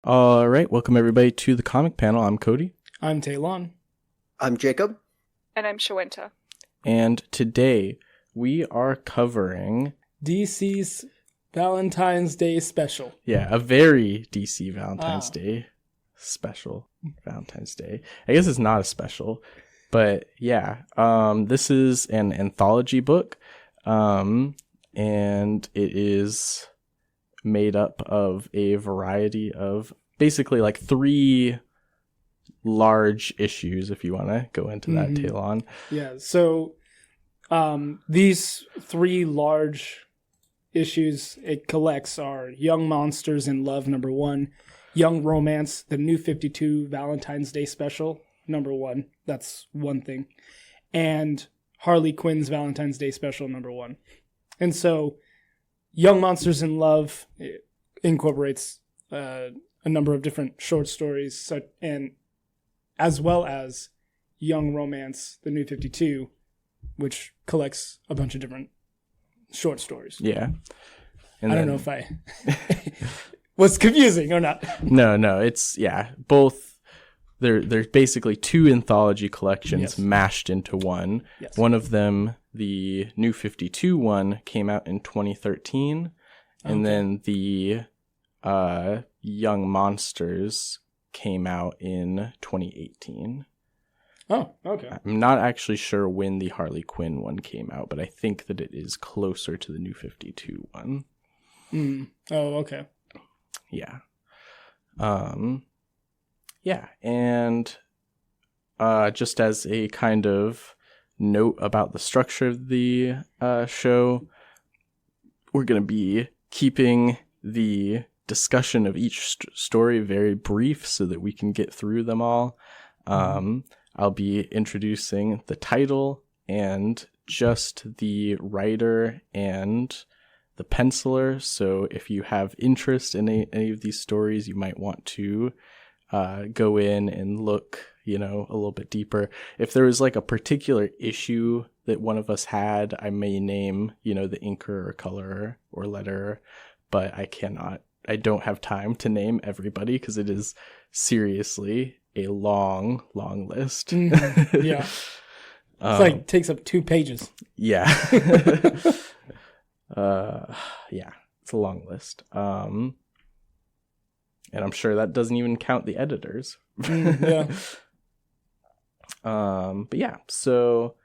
All right, welcome everybody to the comic panel. I'm Cody. I'm Taylon. I'm Jacob. And I'm Shawenta. And today we are covering DC's Valentine's Day special. Yeah, a very DC Valentine's Day special. Valentine's Day. I guess it's not a special, but yeah. This is an anthology book, and it is made up of a variety of basically like 3 large issues, if you want to go into that, Taylon. Yeah, so these 3 large issues it collects are Young Monsters in Love, number 1, Young Romance, the New 52 Valentine's Day special, number 1. That's one thing. And Harley Quinn's Valentine's Day special, number 1. And so Young Monsters in Love incorporates a number of different short stories, and as well as Young Romance, the New 52, which collects a bunch of different short stories. Yeah. And I don't know if I was confusing or not. No, it's, both. There's basically 2 anthology collections mashed into one. Yes. One of them, the New 52 one, came out in 2013. And then the Young Monsters came out in 2018. Oh, okay. I'm not actually sure when the Harley Quinn one came out, but I think that it is closer to the New 52 one. Oh, okay. Yeah. Yeah, and just as a kind of note about the structure of the show, we're going to be keeping the discussion of each story very brief so that we can get through them all. I'll be introducing the title and just the writer and the penciler. So if you have interest in any of these stories, you might want to go in and look, a little bit deeper. If there was like a particular issue that one of us had, I may name, the inker or colorer or letterer, but I don't have time to name everybody because it is seriously a long list. Yeah. It's takes up 2 pages. Yeah. Yeah, it's a long list. And I'm sure that doesn't even count the editors. Yeah. But yeah, so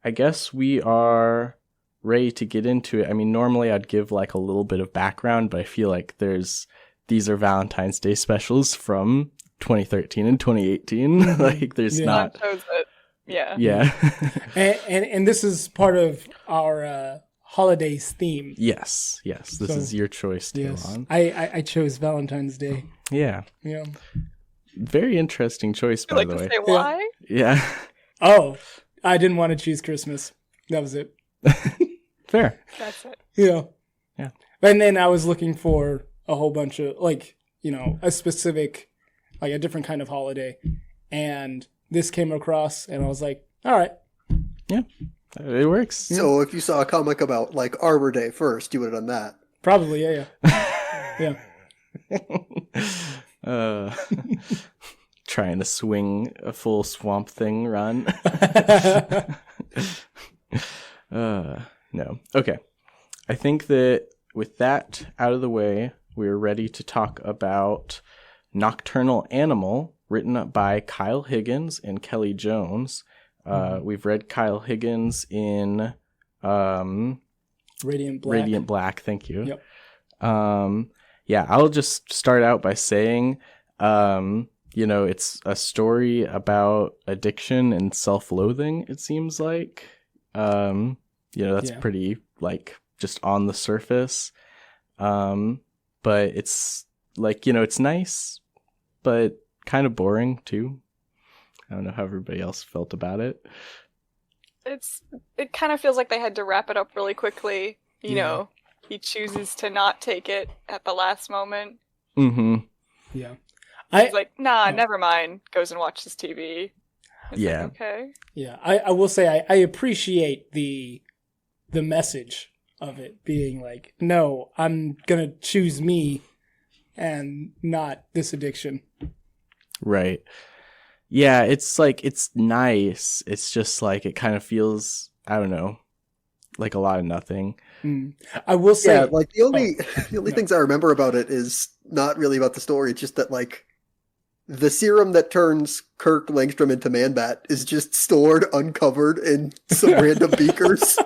I guess we are ready to get into it. I mean, normally I'd give like a little bit of background, but I feel like these are Valentine's Day specials from 2013 and 2018. Like there's not. Yeah. Yeah. and this is part of our holidays theme. Yes. This is your choice, Taylon. Yes. I chose Valentine's Day. Yeah. Yeah. Very interesting choice, by the way. To say why? Yeah. Oh, I didn't want to choose Christmas. That was it. Fair. That's it. Yeah. Yeah. And then I was looking for a whole bunch of a specific, like a different kind of holiday, and this came across, and I was like, all right. Yeah. It works. So if you saw a comic about like Arbor Day first, you would have done that. Probably, yeah. Yeah. Trying to swing a full Swamp Thing run. No. Okay. I think that with that out of the way, we're ready to talk about Nocturnal Animal, written up by Kyle Higgins and Kelly Jones. We've read Kyle Higgins in Radiant Black. Radiant Black, thank you. Yep. Yeah, I'll just start out by saying, it's a story about addiction and self-loathing, it seems like. That's pretty, like, just on the surface. But it's, like, it's nice, but kind of boring, too. I don't know how everybody else felt about it. It kind of feels like they had to wrap it up really quickly. You know, he chooses to not take it at the last moment. Mm-hmm. Yeah. He's like, nah, never mind. Goes and watches TV. It's like, okay. Yeah. I will say I appreciate the message of it being like, no, I'm gonna choose me and not this addiction. Right. Yeah, it's like, it's nice. It's just like, it kind of feels, I don't know, like a lot of nothing. I will say, Yeah, like the only things I remember about it is not really about the story. It's just that like the serum that turns Kirk Langstrom into Man-Bat is just stored uncovered in some random beakers.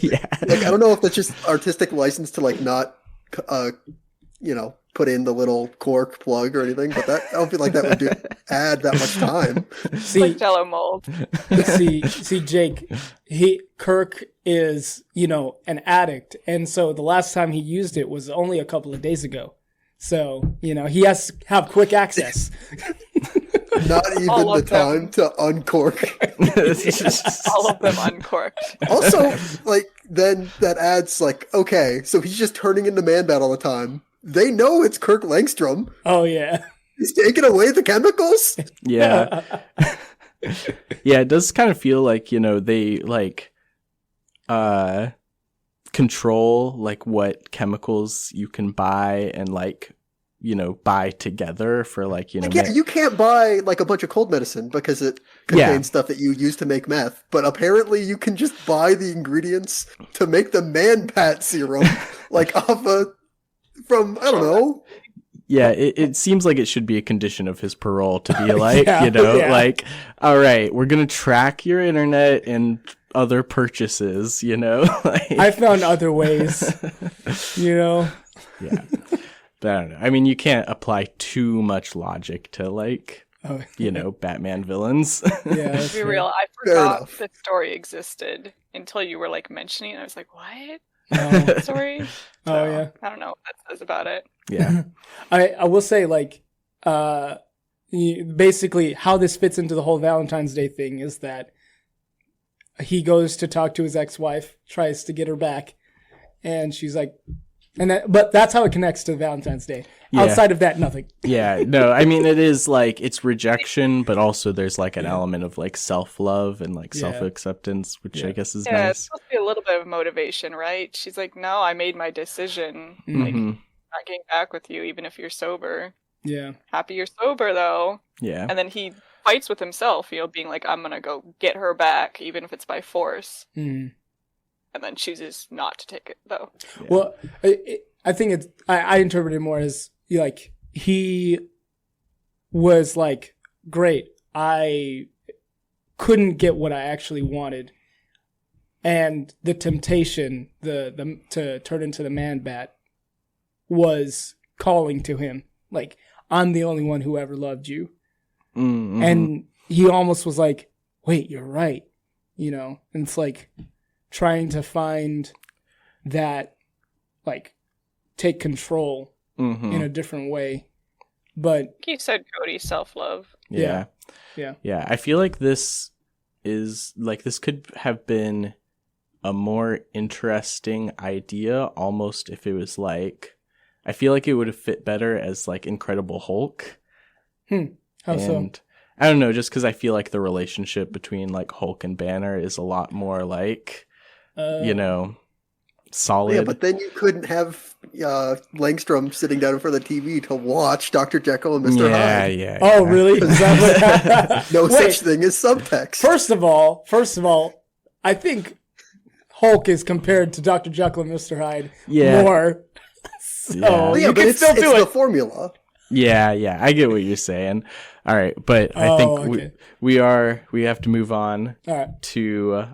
Yeah. Like I don't know if that's just artistic license to like not, put in the little cork plug or anything, but I don't feel like that would add that much time. Like Jello mold. see, Jake, Kirk is, an addict, and so the last time he used it was only a couple of days ago. So, he has to have quick access. Not even the time to uncork. All of them uncorked. Also, like, then that adds, like, okay, so he's just turning into Man-Bat all the time. They know it's Kirk Langstrom. Oh, yeah. He's taking away the chemicals? Yeah. Yeah, it does kind of feel like, they, like, control, like, what chemicals you can buy and, like, buy together for, like, you can't buy, like, a bunch of cold medicine because it contains stuff that you use to make meth. But apparently you can just buy the ingredients to make the Man-Bat serum, like, from, I don't know. Yeah, it seems like it should be a condition of his parole to be like, like, all right, we're going to track your internet and other purchases, Like, I found other ways, Yeah. But I don't know. I mean, you can't apply too much logic to, like, Batman villains. Yeah, to be real, I forgot the story existed until you were, like, mentioning it. I was like, what? Story? Oh, yeah. I don't know what that says about it. Yeah. I will say, like, basically how this fits into the whole Valentine's Day thing is that he goes to talk to his ex-wife, tries to get her back, and she's like, but that's how it connects to Valentine's Day. Yeah. Outside of that, nothing. Yeah, no, I mean, it is like, it's rejection, but also there's like an element of like self-love and like self-acceptance, which I guess is nice. It's supposed to be a little bit of motivation, right? She's like, no, I made my decision. Like, not getting back with you, even if you're sober. Yeah. Happy you're sober, though. Yeah. And then he fights with himself, being like, I'm gonna go get her back, even if it's by force. Mm. And then chooses not to take it, though. Yeah. Well, I think I interpret it more as, like, he was like, great, I couldn't get what I actually wanted. And the temptation, to turn into the Man-Bat was calling to him. Like, I'm the only one who ever loved you. Mm-hmm. And he almost was like, wait, you're right. And it's like trying to find that, like, take control in a different way. But you said Cody, self-love. Yeah. I feel like this could have been a more interesting idea almost if it was like, I feel like it would have fit better as like Incredible Hulk. How so? I don't know, just because I feel like the relationship between like Hulk and Banner is a lot more like, solid. Yeah, but then you couldn't have Langstrom sitting down in front of the TV to watch Dr. Jekyll and Mr. Hyde. Yeah. Oh, really? Is that what... No such thing as subtext. First of all, I think Hulk is compared to Dr. Jekyll and Mr. Hyde more. So you can still do it. The formula. Yeah, I get what you're saying. All right, but I think we have to move on to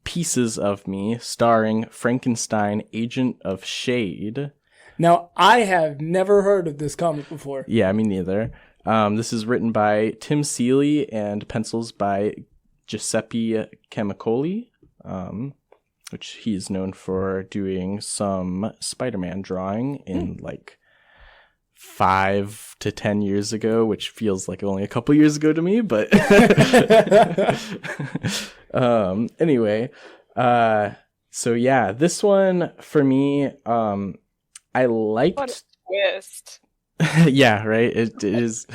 Pieces of Me, starring Frankenstein, Agent of Shade. Now, I have never heard of this comic before. Yeah, me neither. This is written by Tim Seeley and pencils by Giuseppe Camicoli, which he's known for doing some Spider-Man drawing in like 5 to 10 years ago, which feels like only a couple years ago to me, but anyway, so yeah, this one for me, I liked. What a twist. Yeah, right. It is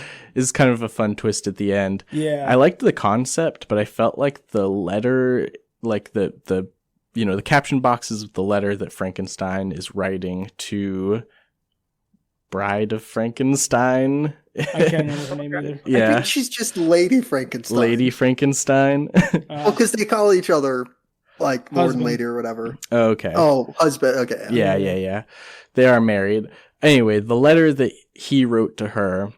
kind of a fun twist at the end. Yeah, I liked the concept, but I felt like the letter, like the the caption boxes of the letter that Frankenstein is writing to Bride of Frankenstein. I can't remember her name either. I Yeah, think she's just Lady Frankenstein. Lady Frankenstein. Well, because they call each other like Lord Husband. and Lady or whatever. Okay. Oh, husband. Okay. Yeah. They are married. Anyway, the letter that he wrote to her,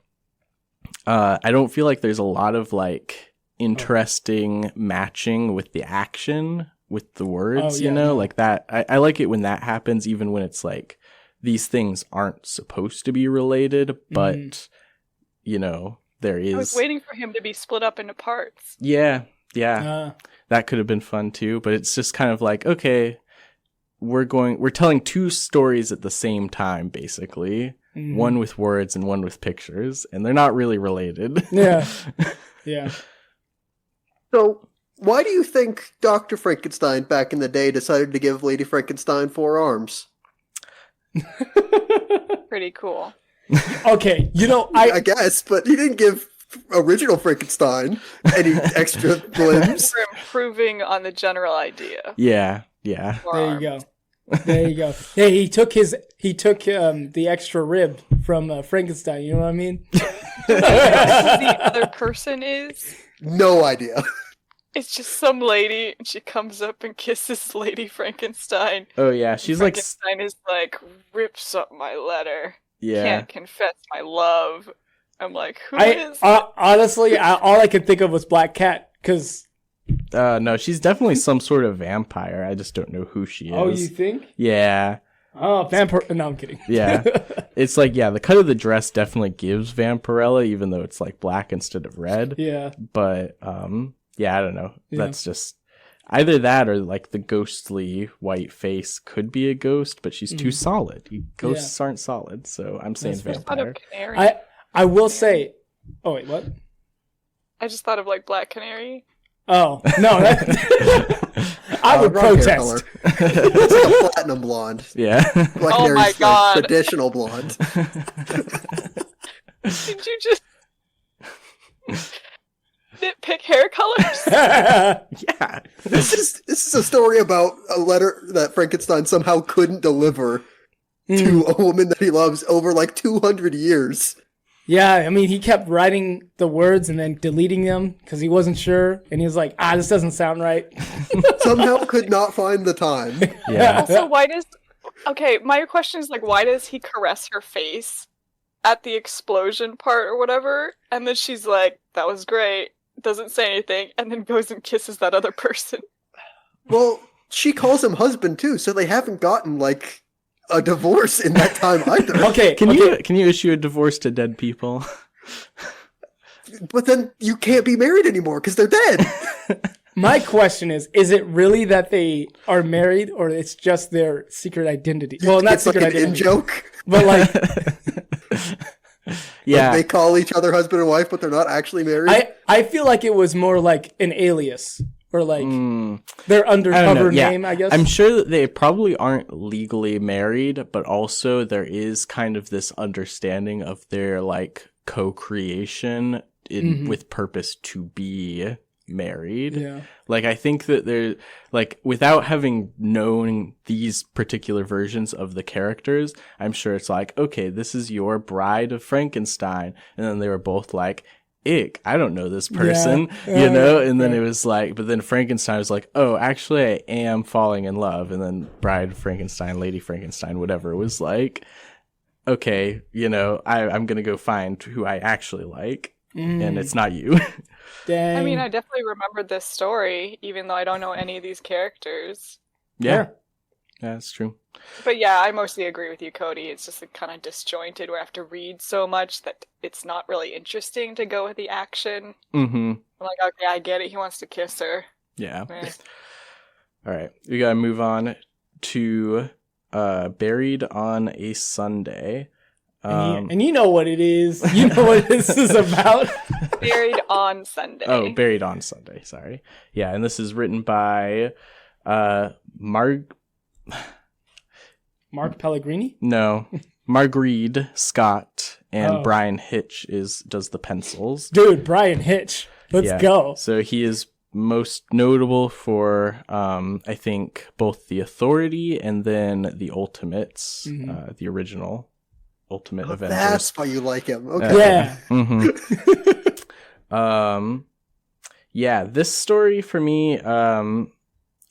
I don't feel like there's a lot of like interesting matching with the action, with the words, like that. I like it when that happens, even when it's like these things aren't supposed to be related, but there is. I was waiting for him to be split up into parts. Yeah. That could have been fun too, but it's just kind of like, okay, we're telling two stories at the same time, basically. One with words and one with pictures, and they're not really related. Yeah. So, why do you think Dr. Frankenstein back in the day decided to give Lady Frankenstein 4 arms? Pretty cool. Okay, I guess, but he didn't give original Frankenstein any extra limbs. For improving on the general idea. Yeah. There you go. Hey, he took the extra rib from Frankenstein. You know what I mean? Who the other person is? No idea. It's just some lady, and she comes up and kisses Lady Frankenstein. Oh yeah, she's Frankenstein is like, rips up my letter. Yeah. Can't confess my love. I'm like, who is? Honestly, all I could think of was Black Cat, because. No, she's definitely some sort of vampire. I just don't know who she is. Oh, you think? Yeah. Oh, vampire. No, I'm kidding. Yeah. It's like, the cut of the dress definitely gives Vampirella, even though it's like black instead of red. Yeah. But, I don't know. Yeah. That's just either that or like the ghostly white face could be a ghost, but she's too solid. Ghosts aren't solid, so I'm saying vampire. I will say. Oh, wait, what? I just thought of like Black Canary. Oh, no. I would protest. It's like a platinum blonde. Yeah. Black Oh my God. Like traditional blonde. Did you just nitpick hair colors? Yeah. This is a story about a letter that Frankenstein somehow couldn't deliver to a woman that he loves over like 200 years. Yeah, I mean, he kept writing the words and then deleting them because he wasn't sure. And he was like, this doesn't sound right. Somehow could not find the time. Yeah. Also, my question is like, why does he caress her face at the explosion part or whatever? And then she's like, that was great. Doesn't say anything. And then goes and kisses that other person. Well, she calls him husband too, so they haven't gotten like a divorce in that time either. Okay, can you issue a divorce to dead people? But then you can't be married anymore because they're dead. My question is it really that they are married, or it's just their secret identity? Well, not it's secret like an identity, in-joke. but like, Yeah, like they call each other husband and wife, but they're not actually married. I feel like it was more like an alias, or like their undercover name, I guess. I'm sure that they probably aren't legally married, but also there is kind of this understanding of their like co-creation with purpose to be married. Yeah. Like I think that they're like, without having known these particular versions of the characters, I'm sure it's like, okay, this is your Bride of Frankenstein, and then they were both like, ick, I don't know this person, and then it was like, but then Frankenstein was like, oh, actually I am falling in love, and then Bride Frankenstein, Lady Frankenstein, whatever, was like, okay, I'm gonna go find who I actually like, and it's not you. Dang. I mean, I definitely remembered this story, even though I don't know any of these characters. Yeah, that's true. But yeah, I mostly agree with you, Cody. It's just like, kind of disjointed where I have to read so much that it's not really interesting to go with the action. I'm like, okay, I get it. He wants to kiss her. Yeah. All right. We got to move on to Buried on a Sunday. And you know what it is. You know what this is about. Buried on Sunday. Oh, Buried on Sunday. Sorry. Yeah, and this is written by Mark Pellegrini? No, Marguerite Scott, and Brian Hitch does the pencils. Dude, Brian Hitch. Let's go. So he is most notable for, I think, both The Authority and then The Ultimates, the original Ultimate Oh, Avengers. that's why you like him. Okay. Yeah. Yeah, this story for me, I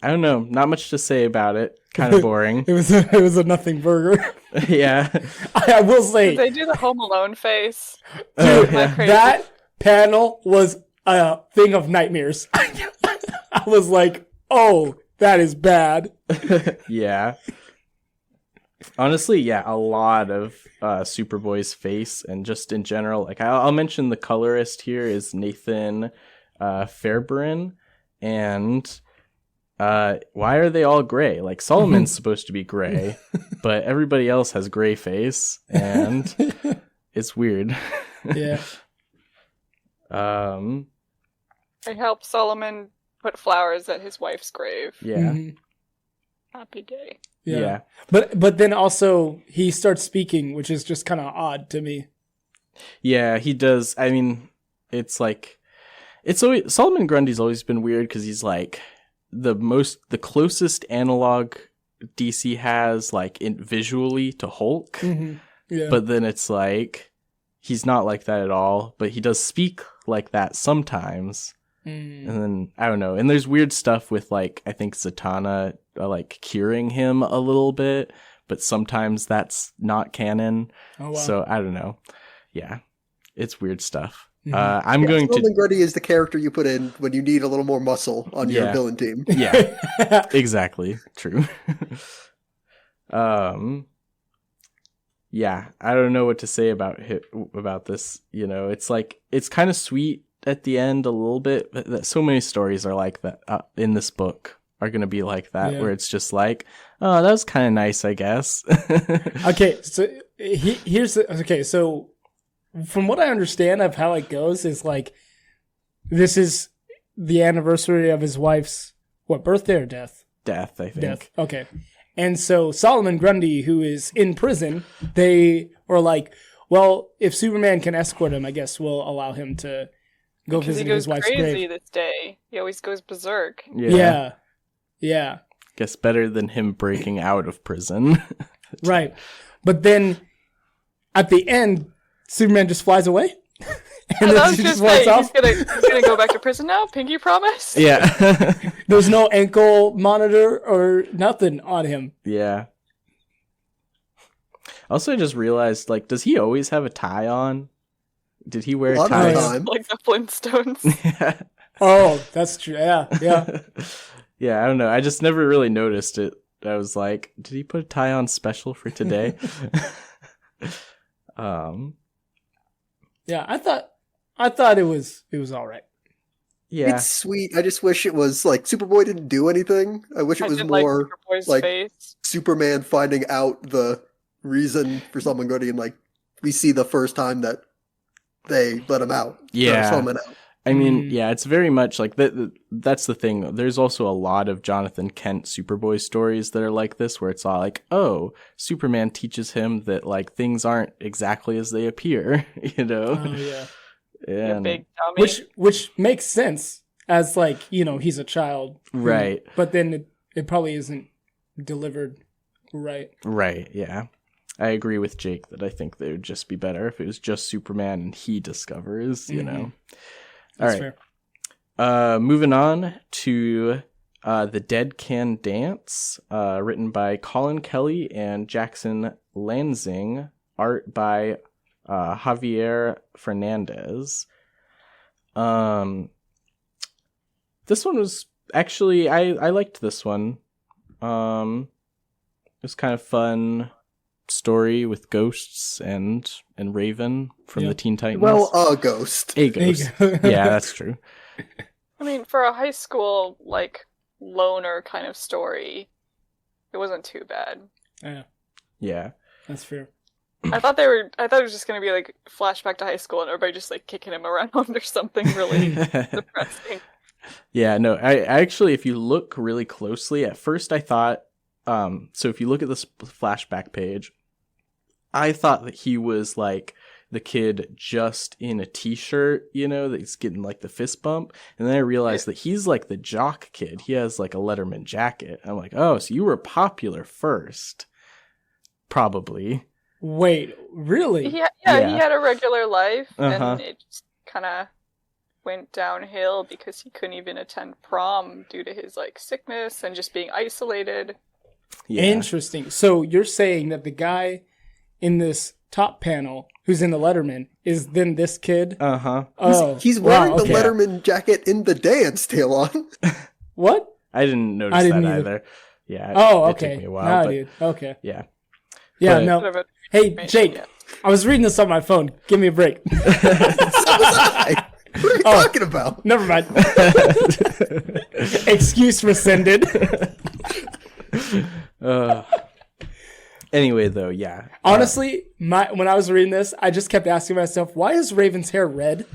don't know, not much to say about it. Kind of boring. It was a nothing burger. Yeah. I will say, Did they do the Home Alone face? Oh, dude, yeah. that panel was a thing of nightmares. I was like, oh, that is bad. Yeah. Honestly, yeah, a lot of Superboy's face, and just in general, like I'll mention the colorist here is Nathan Fairbairn, and why are they all gray? Like Solomon's supposed to be gray, but everybody else has gray face, and it's weird. Yeah. I helped Solomon put flowers at his wife's grave. Yeah. Mhm. Happy day. Yeah. But then also he starts speaking, which is just kind of odd to me. Yeah, he does. I mean, it's like it's always Solomon Grundy's always been weird because he's like the closest analog DC has like visually to Hulk, Mm-hmm. Yeah. but then it's like he's not like that at all. But he does speak like that sometimes, and then I don't know. And there's weird stuff with like I think Zatanna like curing him a little bit, but sometimes that's not canon. Oh, wow. So I don't know. Yeah, it's weird stuff. Mhm. I'm going to. Solomon Grundy is the character you put in when you need a little more muscle on your Yeah. villain team. Yeah, exactly. True. Yeah, I don't know what to say about this. You know, it's like it's kind of sweet at the end a little bit. But so many stories are like that in this book are going to be like that, Yeah. where it's just like, oh, that was kind of nice, I guess. Okay, so so from what I understand of how it goes is like this is the anniversary of his wife's birthday or death? Death, I think. Death. Okay. And so Solomon Grundy, who is in prison, they were like, well, if Superman can escort him, I guess we'll allow him to go Because he visit goes his wife's crazy grave. this day. He always goes berserk. Yeah. Yeah. Guess better than him breaking out of prison. Right. But then at the end, Superman just flies away. And I then was she just just walks saying, off. he's gonna go back to prison now. Pinky promise. Yeah. There's no ankle monitor or nothing on him. Yeah. Also, I just realized, like, does he always have a tie on? Did he wear A lot of ties? the time. Like the Flintstones. Yeah. Oh, that's true. Yeah. Yeah, I don't know. I just never really noticed it. I was like, did he put a tie on special for today? Yeah, I thought it was all right. Yeah. It's sweet. I just wish it was like Superboy didn't do anything. I wish it was did more like Superboy's like face. Superman finding out the reason for Solomon Grundy, and like we see the first time that they let him out. Yeah. Solomon out. I mean, yeah, it's very much like that's the thing. There's also a lot of Jonathan Kent Superboy stories that are like this, where it's all like, oh, Superman teaches him that like things aren't exactly as they appear, you know? Oh yeah. You And big dummy. Which makes sense as like, he's a child. Right. But then it probably isn't delivered right. Right, yeah. I agree with Jake that I think they would just be better if it was just Superman and he discovers, you know. That's All right. fair. Moving on to The Dead Can Dance, written by Colin Kelly and Jackson Lansing, art by Javier Fernandez. This one was actually, I liked this one. It was kind of fun story with ghosts and Raven from the Teen Titans. Well, a ghost. A ghost. Yeah, that's true. I mean, for a high school like loner kind of story, it wasn't too bad. Yeah, Yeah. that's fair. I thought it was just gonna be like flashback to high school and everybody just like kicking him around or something really depressing. Yeah, no, I actually, if you look really closely, at first I thought, so if you look at this flashback page, I thought that he was like the kid just in a t-shirt, that's getting like the fist bump. And then I realized that he's like the jock kid. He has like a Letterman jacket. I'm like, oh, so you were popular first. Probably. Wait, really? He Yeah. had a regular life, Uh-huh. and it just kind of went downhill because he couldn't even attend prom due to his like sickness and just being isolated. Yeah. Interesting. So you're saying that the guy in this top panel who's in the Letterman is then this kid? Uh-huh. Oh, He's wearing wow, the okay. Letterman jacket in the dance, Talon. What? I didn't notice I didn't that either. either. Yeah. Oh, it okay. took me a while, Now, but dude. Okay. yeah. Yeah, But- no. Bit of a- Hey, Jake, I was reading this on my phone. Give me a break. So was I. What are you talking about? Never mind. Excuse rescinded. Anyway, though, yeah. Honestly, when I was reading this, I just kept asking myself, why is Raven's hair red?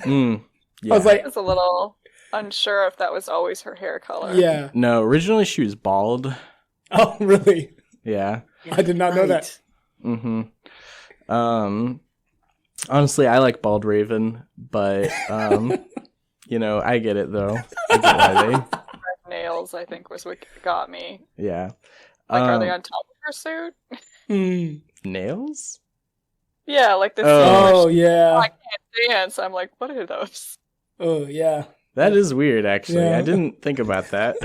Yeah. I was like, I was a little unsure if that was always her hair color. yeah. No, originally she was bald. Oh, really? Yeah. I did not know that. Mm-hmm. Honestly, I like bald Raven, but you know, I get it though. I get why Nails, I think, was what got me. yeah. Like, are they on top of her suit? Mm. Nails? Yeah, like the Oh, I yeah. can't dance. I'm like, what are those? Oh, yeah. That is weird, actually. Yeah. I didn't think about that.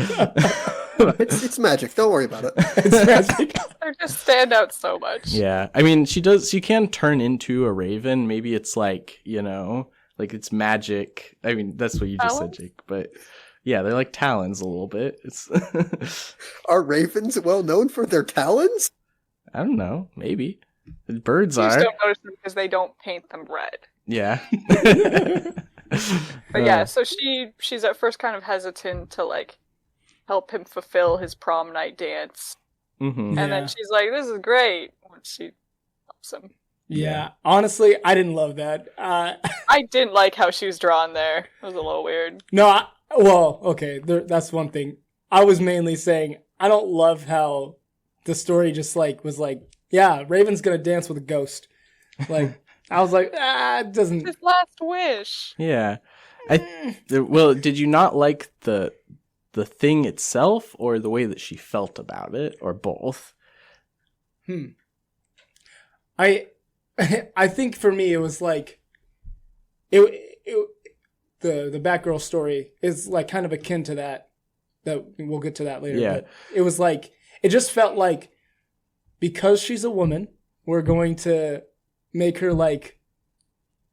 It's magic. Don't worry about it. It's magic. They just stand out so much. Yeah, I mean, she can turn into a raven. Maybe it's like, you know, like it's magic. I mean, that's what you just said, Talons? Jake. But yeah, they're like talons a little bit. It's Are ravens well known for their talons? I don't know, maybe birds You just are. don't notice them because they don't paint them red. Yeah. But yeah, so she's at first kind of hesitant to like help him fulfill his prom night dance. Mm-hmm. And then she's like, this is great once she helps him. Yeah. Honestly, I didn't love that. I didn't like how she was drawn there. It was a little weird. No, well, okay, that's one thing. I was mainly saying I don't love how the story just like was like, yeah, Raven's gonna dance with a ghost. Like, I was like, it doesn't. His last wish. Yeah. Well, did you not like the thing itself, or the way that she felt about it, or both? I think for me it was like the Batgirl story is like kind of akin to that we'll get to that later. Yeah. But it was like it just felt like because she's a woman, we're going to make her like,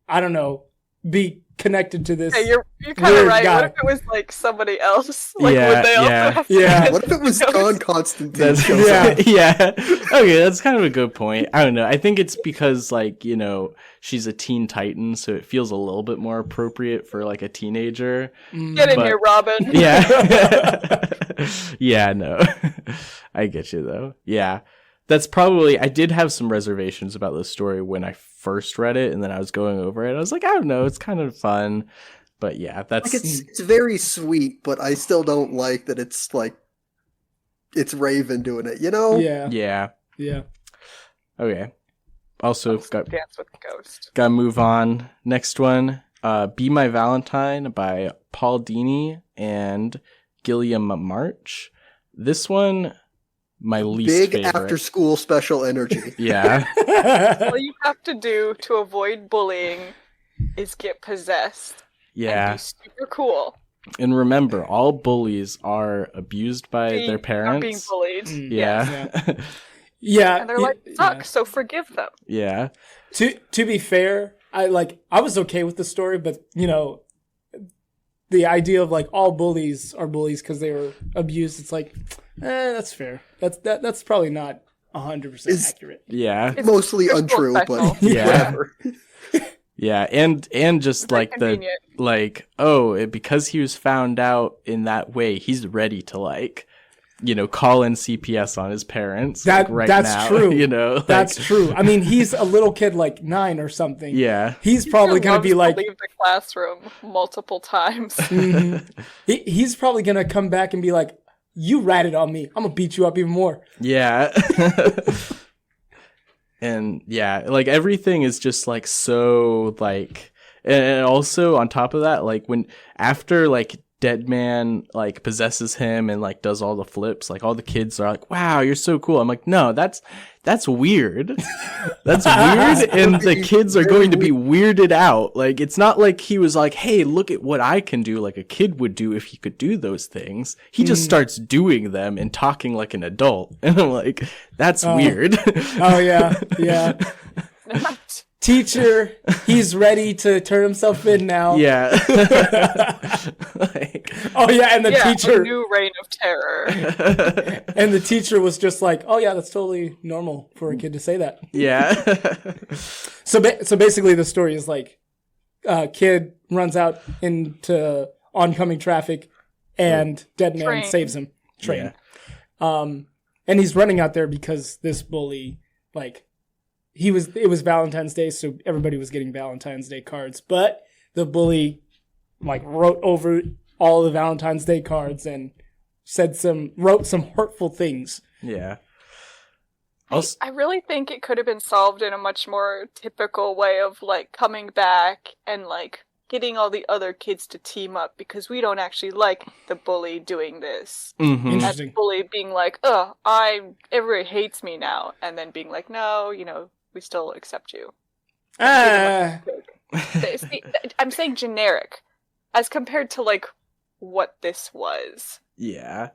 I don't know, be connected to this. Hey, you're kind of Weird right. guy. What if it was like somebody else? Like, Yeah, would they also yeah. have to Yeah. dance What if it was with John ghosts? Constantine? That's shows up? Yeah. yeah. Okay, that's kind of a good point. I don't know. I think it's because like, you know, she's a teen titan, so it feels a little bit more appropriate for like a teenager. Get in But- here, Robin. Yeah. Yeah, no. I get you though. Yeah. That's probably, I did have some reservations about this story when I first read it, and then I was going over it. I was like, I don't know, it's kind of fun. But yeah, that's Like it's very sweet, but I still don't like that it's like it's Raven doing it, you know? Yeah. yeah. Yeah. Okay. Also got Dance with the ghost. gotta move on. Next one, Be My Valentine by Paul Dini and Gilliam March. This one, my least Big favorite. after school special energy. Yeah. All you have to do to avoid bullying is get possessed. Yeah. And be super cool. And remember, all bullies are abused by their Are parents. being bullied. Yeah. Yeah. And they're like, suck, yeah. so forgive them. Yeah. To be fair, I was okay with the story, but you know, the idea of like all bullies are bullies because they were abused. It's like, that's fair. That's probably not 100% accurate. Yeah. It's Mostly school untrue, special. but Yeah. whatever. Yeah. And just Very like the convenient. like, because he was found out in that way, he's ready to like, you know, call in CPS on his parents. like, right That's now, true. You know, like, That's true. I mean, he's a little kid, like 9 or something. Yeah. He's probably He gonna be loves like, to leave the classroom multiple times. he's probably gonna come back and be like, "You ratted on me. I'm gonna beat you up even more." Yeah. And yeah, like everything is just like so like, and also on top of that, like when after like Dead Man like possesses him and like does all the flips, like all the kids are like, wow, you're so cool. I'm like, no, that's weird. That's weird, and the kids are going to be weirded out. Like, it's not like he was like, hey, look at what I can do, like a kid would do if he could do those things. He just starts doing them and talking like an adult, and I'm like, that's weird. Oh yeah. Teacher, he's ready to turn himself in now. Yeah. And the teacher, a new reign of terror. and the teacher was just like, oh yeah, that's totally normal for a kid to say that. Yeah. So basically the story is like, kid runs out into oncoming traffic and Dead Man Train. saves him. Train. Yeah. And he's running out there because this bully, like, it was Valentine's Day, so everybody was getting Valentine's Day cards, but the bully like wrote over all the Valentine's Day cards and wrote some hurtful things. Yeah. I really think it could have been solved in a much more typical way of like coming back and like getting all the other kids to team up, because we don't actually like the bully doing this. Mm-hmm. And that Interesting. bully being like, everybody hates me now, and then being like, no, we still accept you. Ah, See, I'm saying generic, as compared to like what this was. Yeah.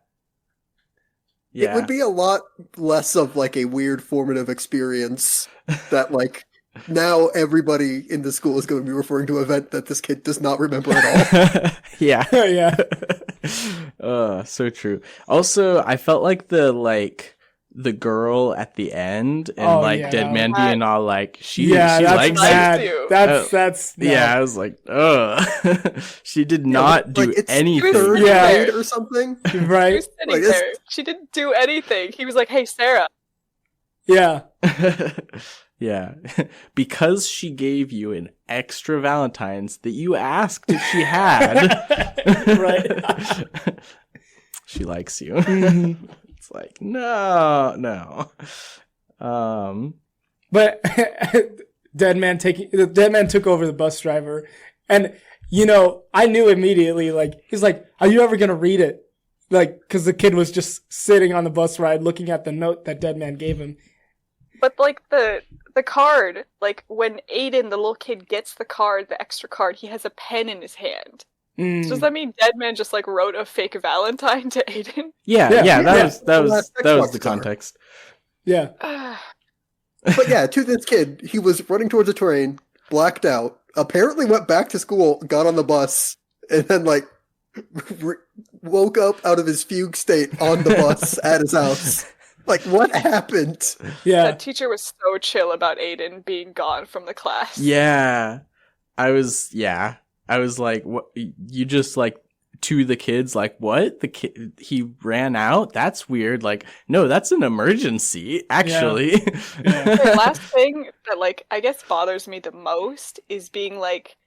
It would be a lot less of like a weird formative experience that like now everybody in the school is going to be referring to an event that this kid does not remember at all. Yeah. yeah. So true. Also, I felt like the girl at the end and Dead Man being all like she likes bad. it. That's no. Yeah, I was like, ugh. She did not do it's anything. Third grade or something. She Right. was sitting there. She didn't do anything. He was like, hey, Sarah. Yeah. Yeah. Because she gave you an extra Valentine's that you asked if she had. Right. She likes you. Mhm. It's like, no. But Dead Man took over the bus driver, and I knew immediately. Like, he's like, "Are you ever gonna read it?" Like, because the kid was just sitting on the bus ride, looking at the note that Dead Man gave him. But like the card, like when Aiden, the little kid, gets the card, the extra card, he has a pen in his hand. So does that mean Dead Man just like wrote a fake Valentine to Aiden? Yeah. That was the context. Yeah. But yeah, to this kid, he was running towards a train, blacked out, apparently went back to school, got on the bus, and then like woke up out of his fugue state on the bus at his house. Like, what happened? Yeah. That teacher was so chill about Aiden being gone from the class. Yeah. I was like, what? You just like to the kids, like, what? The kid, he ran out? That's weird. Like, no, that's an emergency, actually. Yeah. The last thing that, like, I guess bothers me the most is being like,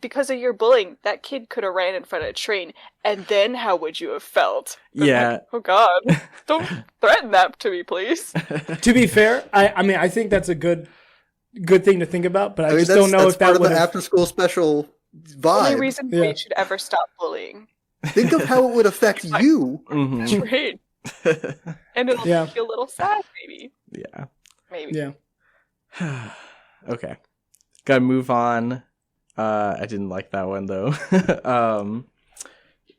because of your bullying, that kid could have ran in front of a train, and then how would you have felt? Yeah. Like, oh God, don't threaten that to me, please. To be fair, I mean, I think that's a good thing to think about, but I just that's, don't know that's if that part of would the after-school special vibe. Only reason we should ever stop bullying. Think of how it would affect you. Mhm. Right. And it'll make you a little sad, maybe. Yeah. Maybe. Yeah. Okay. Gotta move on. I didn't like that one though.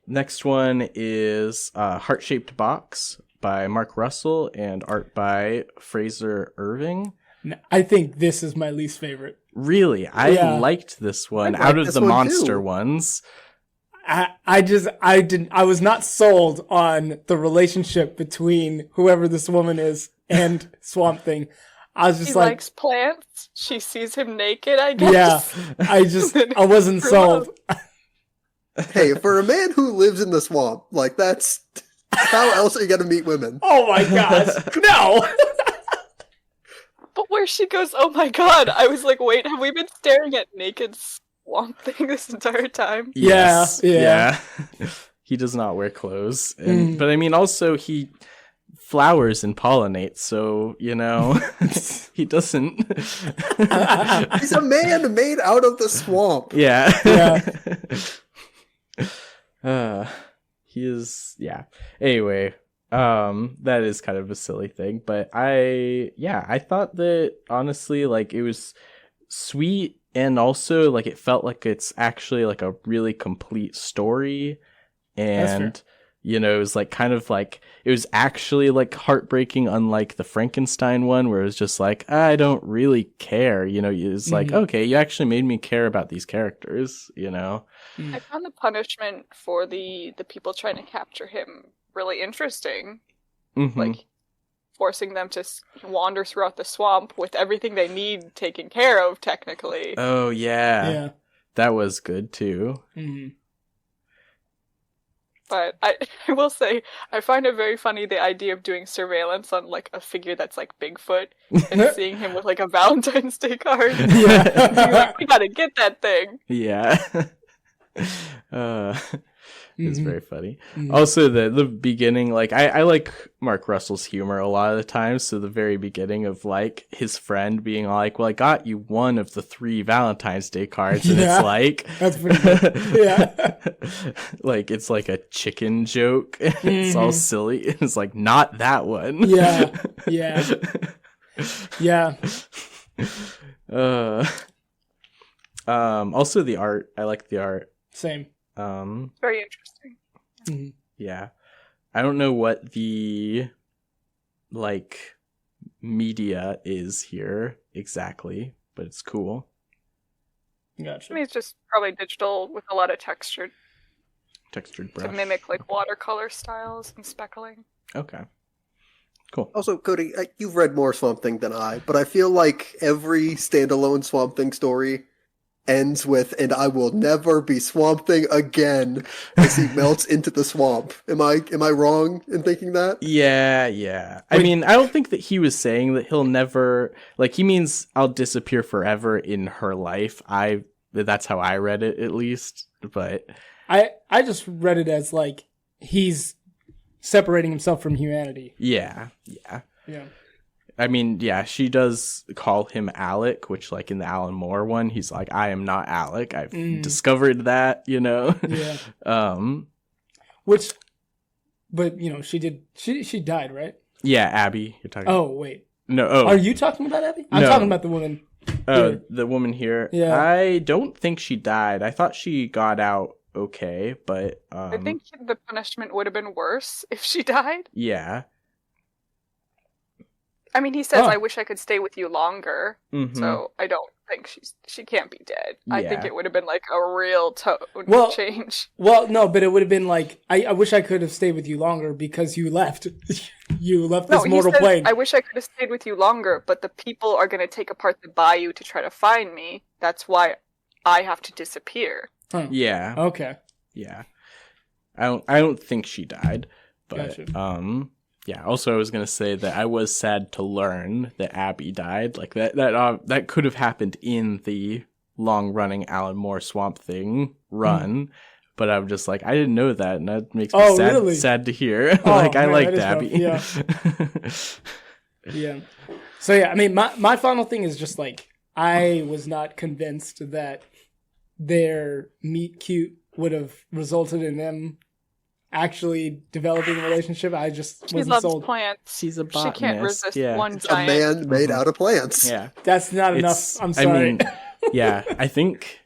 Next one is Heart-Shaped Box by Mark Russell and art by Fraser Irving. I think this is my least favorite. Really? I liked this one out of the monster ones. I was not sold on the relationship between whoever this woman is and Swamp Thing. I was just he like, likes plants. She sees him naked, I guess. Yeah. I wasn't sold. Hey, for a man who lives in the swamp, like that's how else are you gonna meet women? Oh my gosh. No. But where she goes, oh my God, I was like, wait, have we been staring at naked Swamp Thing this entire time? Yes. Yeah. He does not wear clothes. But I mean, also, he flowers and pollinates, so, he doesn't. He's a man made out of the swamp. Yeah. He is, yeah. Anyway, that is kind of a silly thing, but I thought that honestly, like, it was sweet, and also like it felt like it's actually like a really complete story, and you know, it was like kind of like it was actually like heartbreaking, unlike the Frankenstein one where it was just like, I don't really care, you know. It's like, okay, you actually made me care about these characters, you know. I found the punishment for the people trying to capture him really interesting. Like forcing them to wander throughout the swamp with everything they need taken care of, technically. Oh yeah, that was good too. But I will say, I find it very funny, the idea of doing surveillance on like a figure that's like Bigfoot and seeing him with like a Valentine's Day card. Like, we gotta get that thing. Yeah. It's very funny. Also, the beginning, like I like Mark Russell's humor a lot of the time. So the very beginning of like his friend being like, "Well, I got you one of the 3 Valentine's Day cards," and it's like that's pretty good. Yeah, like it's like a chicken joke. It's all silly. It's like, not that one. Yeah. Also the art. I like the art. Same. Very interesting. Yeah. I don't know what the like media is here exactly, but it's cool. Gotcha. I mean, it's just probably digital with a lot of textured brush to mimic like watercolor styles and speckling. Okay. Cool. Also, Cody, you've read more Swamp Thing than I, but I feel like every standalone Swamp Thing story ends with, "and I will never be Swamp Thing again," as he melts into the swamp. Am I wrong in thinking that? Yeah. I mean, I don't think that he was saying that he'll never, like, he means I'll disappear forever in her life. That's how I read it, at least. But I just read it as like he's separating himself from humanity. Yeah. I mean, yeah, she does call him Alec, which, like, in the Alan Moore one, he's like, I am not Alec. I've discovered that, you know? Yeah. But, you know, she died, right? Yeah, Abby, you're talking Oh, wait. No, Are you talking about Abby? I'm talking about the woman. Oh, the woman here. Yeah. I don't think she died. I thought she got out okay, but... I think the punishment would have been worse if she died. Yeah. I mean, he says, I wish I could stay with you longer, so I don't think she can't be dead. Yeah. I think it would have been like a real tone change. Well, no, but it would have been like, I wish I could have stayed with you longer because you left. You left this mortal plane. I wish I could have stayed with you longer, but the people are going to take apart the bayou to try to find me. That's why I have to disappear. Huh. Yeah. Okay. Yeah. I don't think she died, but gotcha. Yeah, also I was going to say that I was sad to learn that Abby died. Like that could have happened in the long-running Alan Moore Swamp Thing run, but I'm just like, I didn't know that, and that makes me sad to hear. Like, I liked Abby. Yeah. Yeah. So yeah, I mean, my final thing is just like, I was not convinced that their meet cute would have resulted in them actually developing a relationship. I just wasn't sold. She loves plants. She's a botanist. She can't resist one it's giant. a man made out of plants. Yeah. That's not enough. I'm sorry. I mean, yeah, I think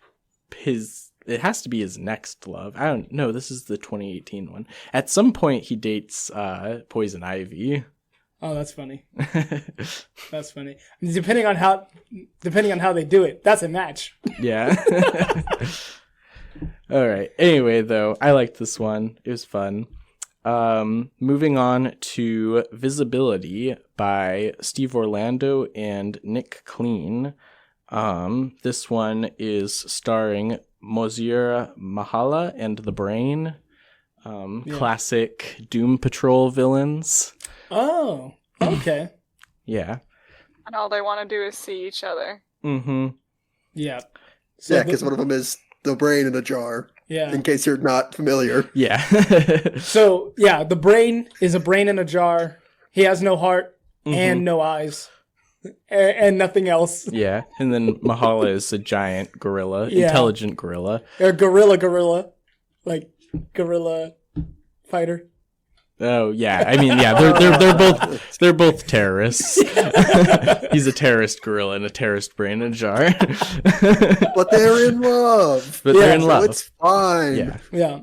it has to be his next love. I don't know. This is the 2018 one. At some point, he dates Poison Ivy. Oh, that's funny. That's funny. Depending on how they do it, that's a match. Yeah. All right. Anyway, though, I liked this one. It was fun. Moving on to Visibility by Steve Orlando and Nick Clean. This one is starring Mozira Mahala and The Brain. Classic Doom Patrol villains. Oh, okay. Yeah. And all they want to do is see each other. Mm-hmm. Yeah. So yeah, because one of them is the brain in a jar. Yeah. In case you're not familiar. Yeah. So, yeah, the brain is a brain in a jar. He has no heart and no eyes. And nothing else. Yeah. And then Mahala is a giant gorilla, intelligent gorilla. A gorilla. like gorilla fighter. Oh yeah, I mean yeah, they're both terrorists. He's a terrorist gorilla and a terrorist brain in a jar. But they're in love. They're in love. So it's fine. Yeah.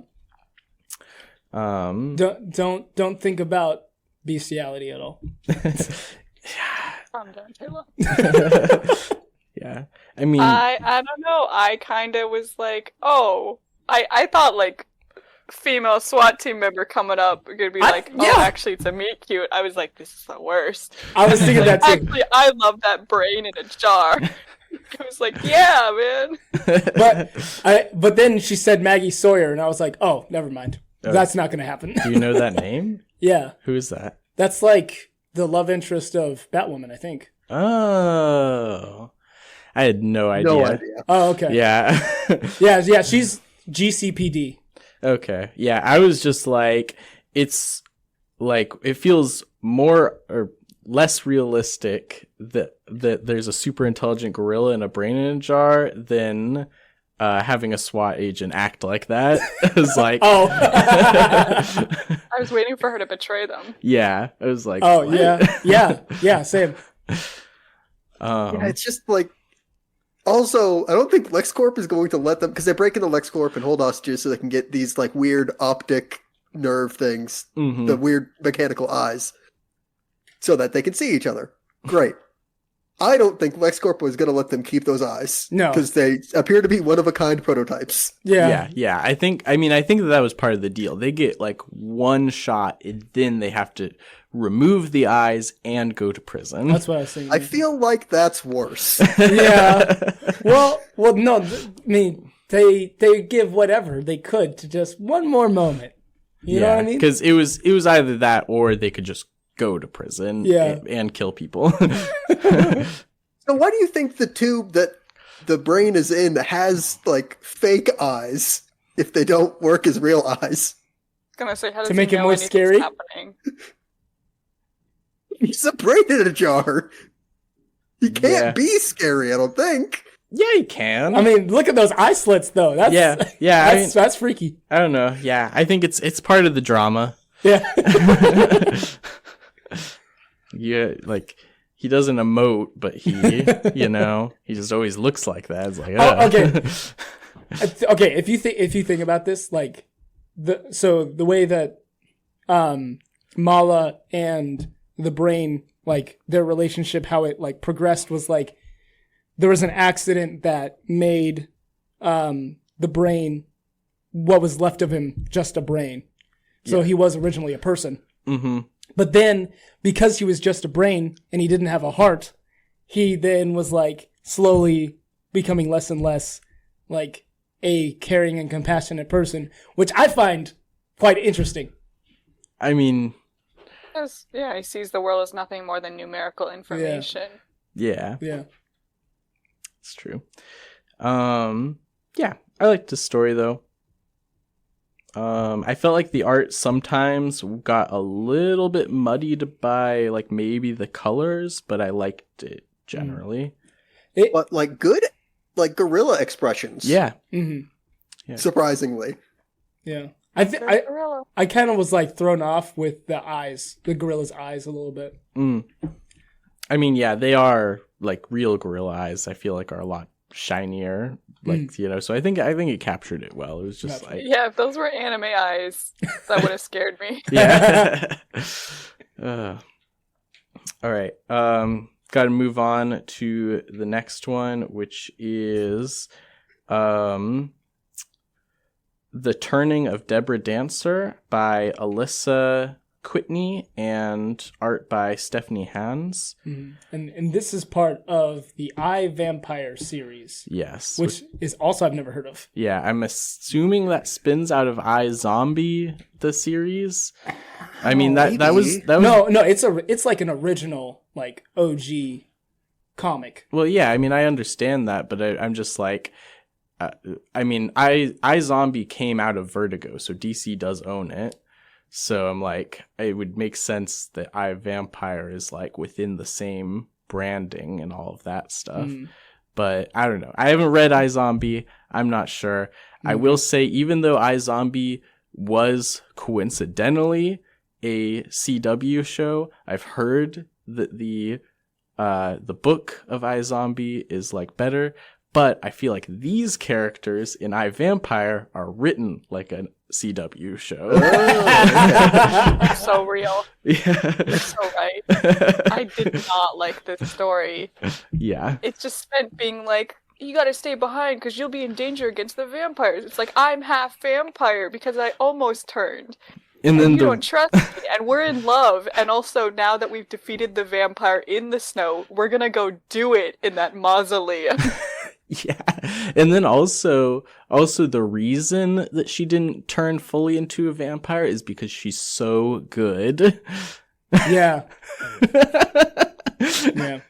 Don't think about bestiality at all. Calm down, Taylor. Yeah. I mean, I don't know. I kind of was like, oh, I thought like female SWAT team member coming up gonna be like, oh, actually it's a meet cute. I was like, this is the worst. I was thinking that too. Actually, I love that brain in a jar. I was like, yeah, man. But then she said Maggie Sawyer, and I was like, oh, never mind. Oh. That's not gonna happen. Do you know that name? Yeah. Who is that? That's like the love interest of Batwoman, I think. Oh. I had no idea. No idea. Oh, okay. Yeah. yeah, she's GCPD. Okay. Yeah, I was just like, it's like, it feels more or less realistic that there's a super intelligent gorilla in a brain in a jar than having a SWAT agent act like that. It was like, oh. I was waiting for her to betray them. Yeah. I was like, oh, what? yeah, same. Yeah, it's just like, also, I don't think LexCorp is going to let them, because they break into LexCorp and hold hostages so they can get these like weird optic nerve things, the weird mechanical eyes, so that they can see each other. Great. I don't think LexCorp was going to let them keep those eyes. No. Because they appear to be one-of-a-kind prototypes. Yeah. I think that was part of the deal. They get like one shot and then they have to remove the eyes and go to prison. That's what I was thinking. I feel like that's worse. Yeah. Well, no, I mean, they give whatever they could to just one more moment. You know what I mean? Because it was either that or they could just go to prison and kill people. So why do you think the tube that the brain is in has like fake eyes if they don't work as real eyes? I was gonna say, how does To make he it know more anything's scary? happening? He's a brain in a jar. He can't Yeah. be scary, I don't think. Yeah, you can. I mean, look at those eye slits, though. That's, yeah. That's freaky. I don't know. Yeah, I think it's part of the drama. Yeah. Yeah, like he doesn't emote, but he, he just always looks like that. It's like, okay. Okay, if you think about this, like the way that Mala and the brain, like their relationship, how it like progressed was like there was an accident that made the brain, what was left of him, just a brain. So he was originally a person. Mm-hmm. But then, because he was just a brain and he didn't have a heart, he then was like slowly becoming less and less like a caring and compassionate person, which I find quite interesting. I mean, he sees the world as nothing more than numerical information. yeah, it's true. Yeah, I liked the story though. I felt like the art sometimes got a little bit muddied by like maybe the colors, but I liked it generally. But like good, like gorilla expressions. Yeah. Mm-hmm. Yeah. Surprisingly. Yeah. I kind of was like thrown off with the eyes, the gorilla's eyes a little bit. I mean, yeah, they are like real gorilla eyes. I feel like are a lot shinier, like so I think it captured it well. It was just like, yeah, if those were anime eyes, that would have scared me. Yeah. All right, got to move on to the next one, which is The Turning of Deborah Dancer by Alyssa Quitney and art by Stephanie Hans. And this is part of the I, Vampire series. Yes. Which is also I've never heard of. Yeah, I'm assuming that spins out of I, Zombie, the series. I mean, that was No, it's like an original, like, OG comic. Well, yeah, I mean, I understand that, but I'm just like, I mean, I Zombie came out of Vertigo, so DC does own it. So I'm like, it would make sense that I Vampire is like within the same branding and all of that stuff. but I don't know. I haven't read iZombie. I'm not sure. I will say, even though iZombie was coincidentally a CW show, I've heard that the book of iZombie is like better, but I feel like these characters in iVampire are written like a CW show. It's so real. Yeah. You're so right. I did not like this story. Yeah. It's just spent being like, you gotta stay behind because you'll be in danger against the vampires. It's like, I'm half vampire because I almost turned. And then you don't trust me, and we're in love. And also, now that we've defeated the vampire in the snow, we're gonna go do it in that mausoleum. Yeah. And then also the reason that she didn't turn fully into a vampire is because she's so good. Yeah. Yeah.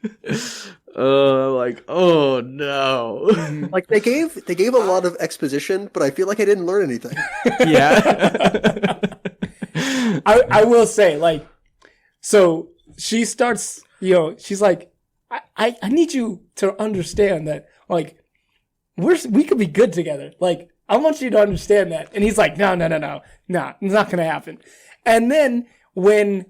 Like, oh no. Like they gave a lot of exposition, but I feel like I didn't learn anything. Yeah. I will say, like, so she starts, she's like, I need you to understand that, like, we could be good together. Like, I want you to understand that. And he's like, no, it's not gonna happen. And then when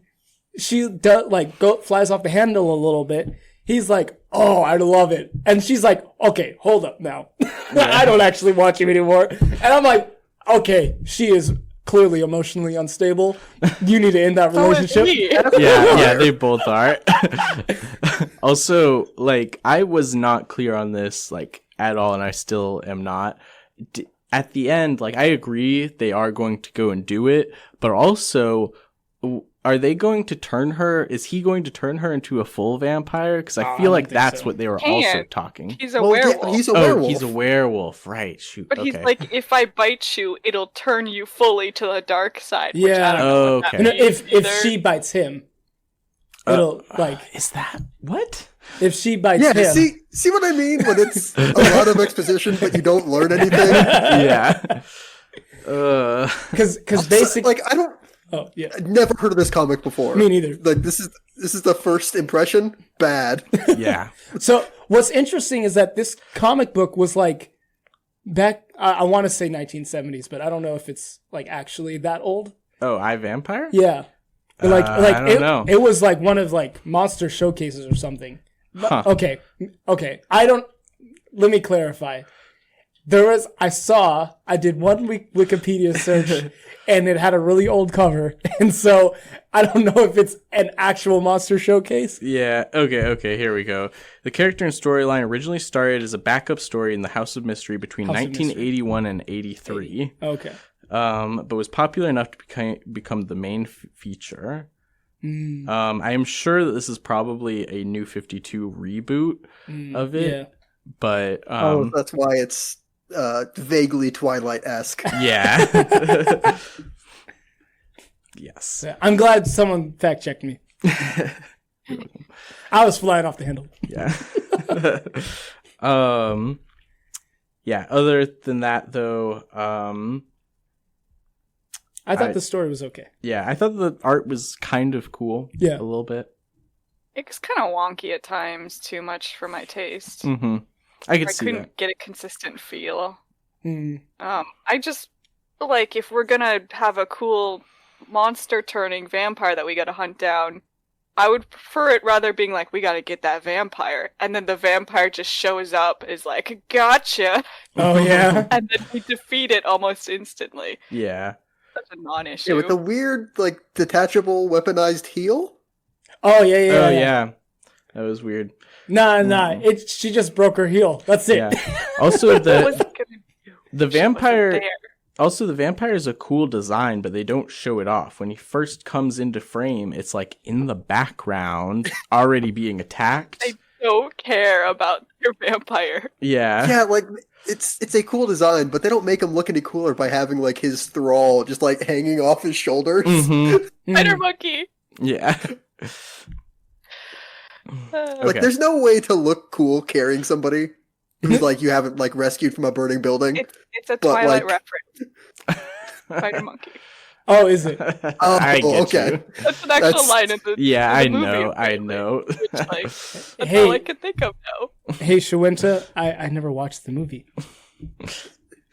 she does, like, flies off the handle a little bit, he's like, oh, I love it. And she's like, okay, hold up now. I don't actually want you anymore. And I'm like, okay, she is clearly emotionally unstable. You need to end that relationship. Yeah, they both are. Also, like, I was not clear on this, like, at all, and I still am not. At the end, like, I agree they are going to go and do it, but also, are they going to turn her? Is he going to turn her into a full vampire? Because I feel like that's what they were also talking. He's a werewolf. Yeah, he's a werewolf. Oh, he's a werewolf, right? Shoot. But he's like, if I bite you, it'll turn you fully to the dark side. Yeah. Which I don't know what that means if either. she bites him, it'll like. Is that what? If she bites Yeah, him. see what I mean? When it's a lot of exposition, but you don't learn anything. Yeah. Because basically, like I don't. Oh yeah. I'd never heard of this comic before. Me neither. Like this is the first impression. Bad. Yeah. So what's interesting is that this comic book was like back. I want to say 1970s, but I don't know if it's like actually that old. Oh, iVampire? Yeah. But like I don't know. It was like one of like monster showcases or something. Huh. Okay. Let me clarify. I did one Wikipedia search and it had a really old cover. And so I don't know if it's an actual monster showcase. Yeah. Okay. Here we go. The character and storyline originally started as a backup story in the House of Mystery between 1981 and 83. Okay. But was popular enough to become the main feature. I am sure that this is probably a New 52 reboot of it. Yeah. But that's why it's vaguely Twilight-esque. Yeah. Yes. Yeah, I'm glad someone fact checked me. I was flying off the handle. Yeah. Yeah. Other than that, though, I thought the story was okay. Yeah, I thought the art was kind of cool. Yeah, a little bit. It's kind of wonky at times, too much for my taste. Mm-hmm. I couldn't get a consistent feel. Mm. I just like if we're gonna have a cool monster turning vampire that we gotta hunt down, I would prefer it rather being like, we gotta get that vampire, and then the vampire just shows up, is like, gotcha. Oh yeah. And then we defeat it almost instantly. Yeah. That's a non-issue. Yeah, with the weird, like, detachable, weaponized heel? Oh, yeah. Oh, yeah. That was weird. Nah. She just broke her heel. That's it. Yeah. Also, the vampire... Also, the vampire is a cool design, but they don't show it off. When he first comes into frame, it's like in the background, already being attacked. I don't care about your vampire. Yeah. Yeah, like, it's a cool design, but they don't make him look any cooler by having, like, his thrall just, like, hanging off his shoulders. Mm-hmm. Spider monkey! Yeah. Like, there's no way to look cool carrying somebody who's, like, you haven't, like, rescued from a burning building. It's a Twilight reference. Spider monkey. Oh, is it? I get okay. you. That's an actual line in the Yeah, in the movie, I know. Which, like, that's all I can think of now. Hey, Shawenta, I never watched the movie.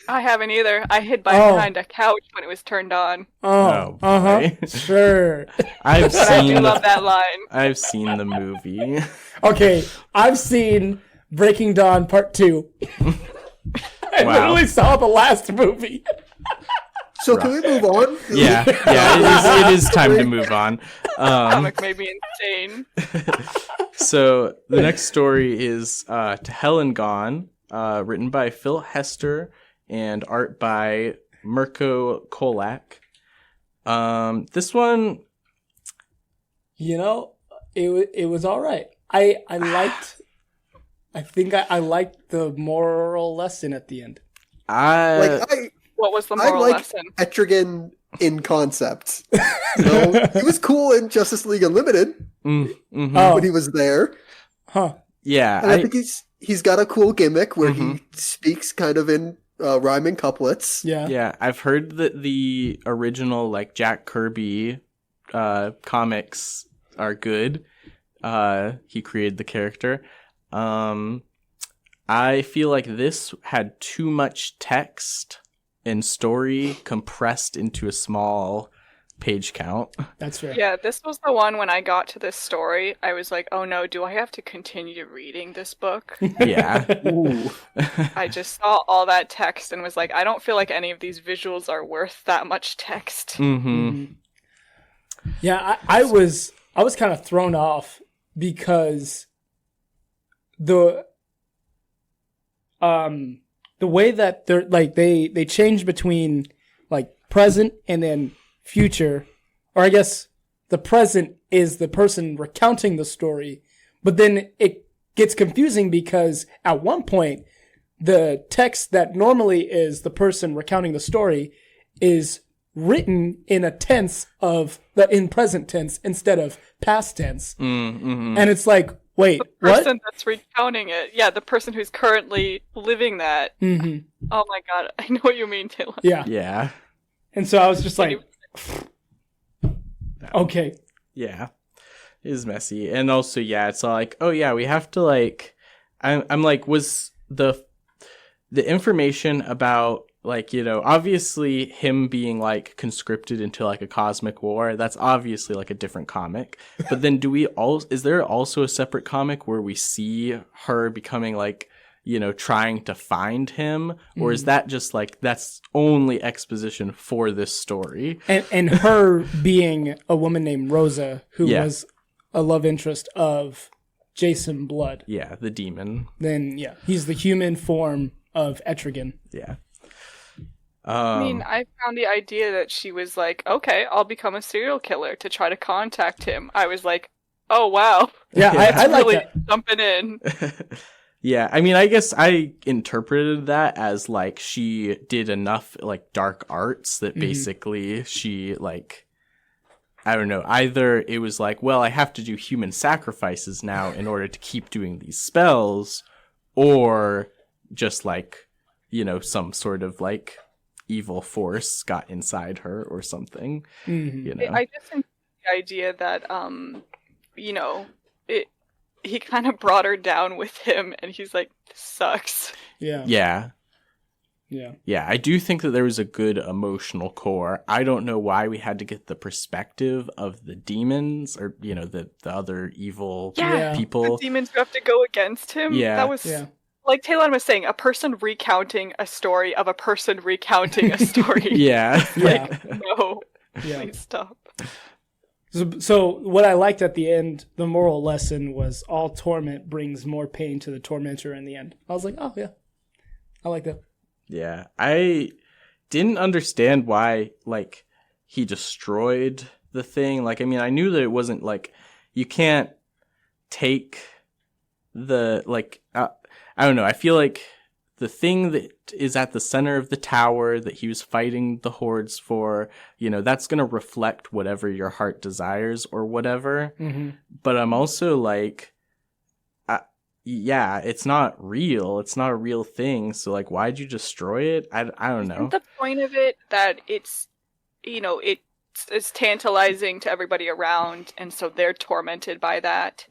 I haven't either. I hid behind a couch when it was turned on. Oh, boy. Sure. I've But I do seen love that line. I've seen the movie. Okay, I've seen Breaking Dawn Part 2. I Wow. literally saw the last movie. So can we move on? Yeah, it is time to move on. Comic made me insane. So the next story is To Hell and Gone, written by Phil Hester and art by Mirko Kolak. This one, You know, it was all right. I think I liked the moral lesson at the end. What was the I moral like lesson? Etrigan in concept. You know, he was cool in Justice League Unlimited mhm. Oh, when he was there, huh. Yeah, and I think he's got a cool gimmick where Mhm. he speaks kind of in rhyming couplets. Yeah. yeah, I've heard that the original like Jack Kirby comics are good. He created the character. I feel like this had too much text and story compressed into a small page count. That's fair. Yeah, this was the one when I got to this story, I was like, oh no, do I have to continue reading this book? Yeah. Ooh. I just saw all that text and was like, I don't feel like any of these visuals are worth that much text. Mm-hmm. Yeah, I was kind of thrown off because the way that they're like they change between like present and then future, or I guess the present is the person recounting the story, but then it gets confusing because at one point the text that normally is the person recounting the story is written in a tense of in present tense instead of past tense. Mm-hmm. And it's like, wait, The person what? that's recounting it. Yeah, the person who's currently living that. Mm-hmm. Oh my god, I know what you mean, Taylor. Yeah. Yeah. And so I was just like, okay. Yeah. It is messy. And also, yeah, it's all like, oh yeah, we have to like, I'm like, was the information about like, you know, obviously him being like conscripted into like a cosmic war, that's obviously like a different comic. But then is there also a separate comic where we see her becoming like, you know, trying to find him? Or is that just like, that's only exposition for this story? And her being a woman named Rosa, who Yeah. was a love interest of Jason Blood. Yeah, the demon. Then, yeah, he's the human form of Etrigan. Yeah. I mean, I found the idea that she was like, okay, I'll become a serial killer to try to contact him. I was like, oh wow. Yeah, Yeah. I like really that. jumping in. Yeah, I mean, I guess I interpreted that as like she did enough like dark arts that basically she like, I don't know, either it was like, well, I have to do human sacrifices now in order to keep doing these spells, or just like, you know, some sort of like evil force got inside her or something. Mhm. You know? I just enjoyed the idea that, you know, he kind of brought her down with him, and he's like, this sucks. Yeah. Yeah. Yeah. Yeah, I do think that there was a good emotional core. I don't know why we had to get the perspective of the demons or, you know, the other evil Yeah. people. The demons who have to go against him. Yeah. That was, Yeah. like Taylor was saying, a person recounting a story of a person recounting a story. Yeah. Yeah. No, Yeah. please stop. So what I liked at the end, the moral lesson was all torment brings more pain to the tormentor in the end. I was like, oh yeah, I like that. Yeah. I didn't understand why, like, he destroyed the thing. Like, I mean, I knew that it wasn't, like, you can't take the, like, I don't know. I feel like the thing that is at the center of the tower that he was fighting the hordes for, you know, that's going to reflect whatever your heart desires or whatever. Mm-hmm. But I'm also like, yeah, it's not real. It's not a real thing. So, like, why'd you destroy it? I don't know. Isn't the point of it that it's, you know, it's tantalizing to everybody around, and so they're tormented by that?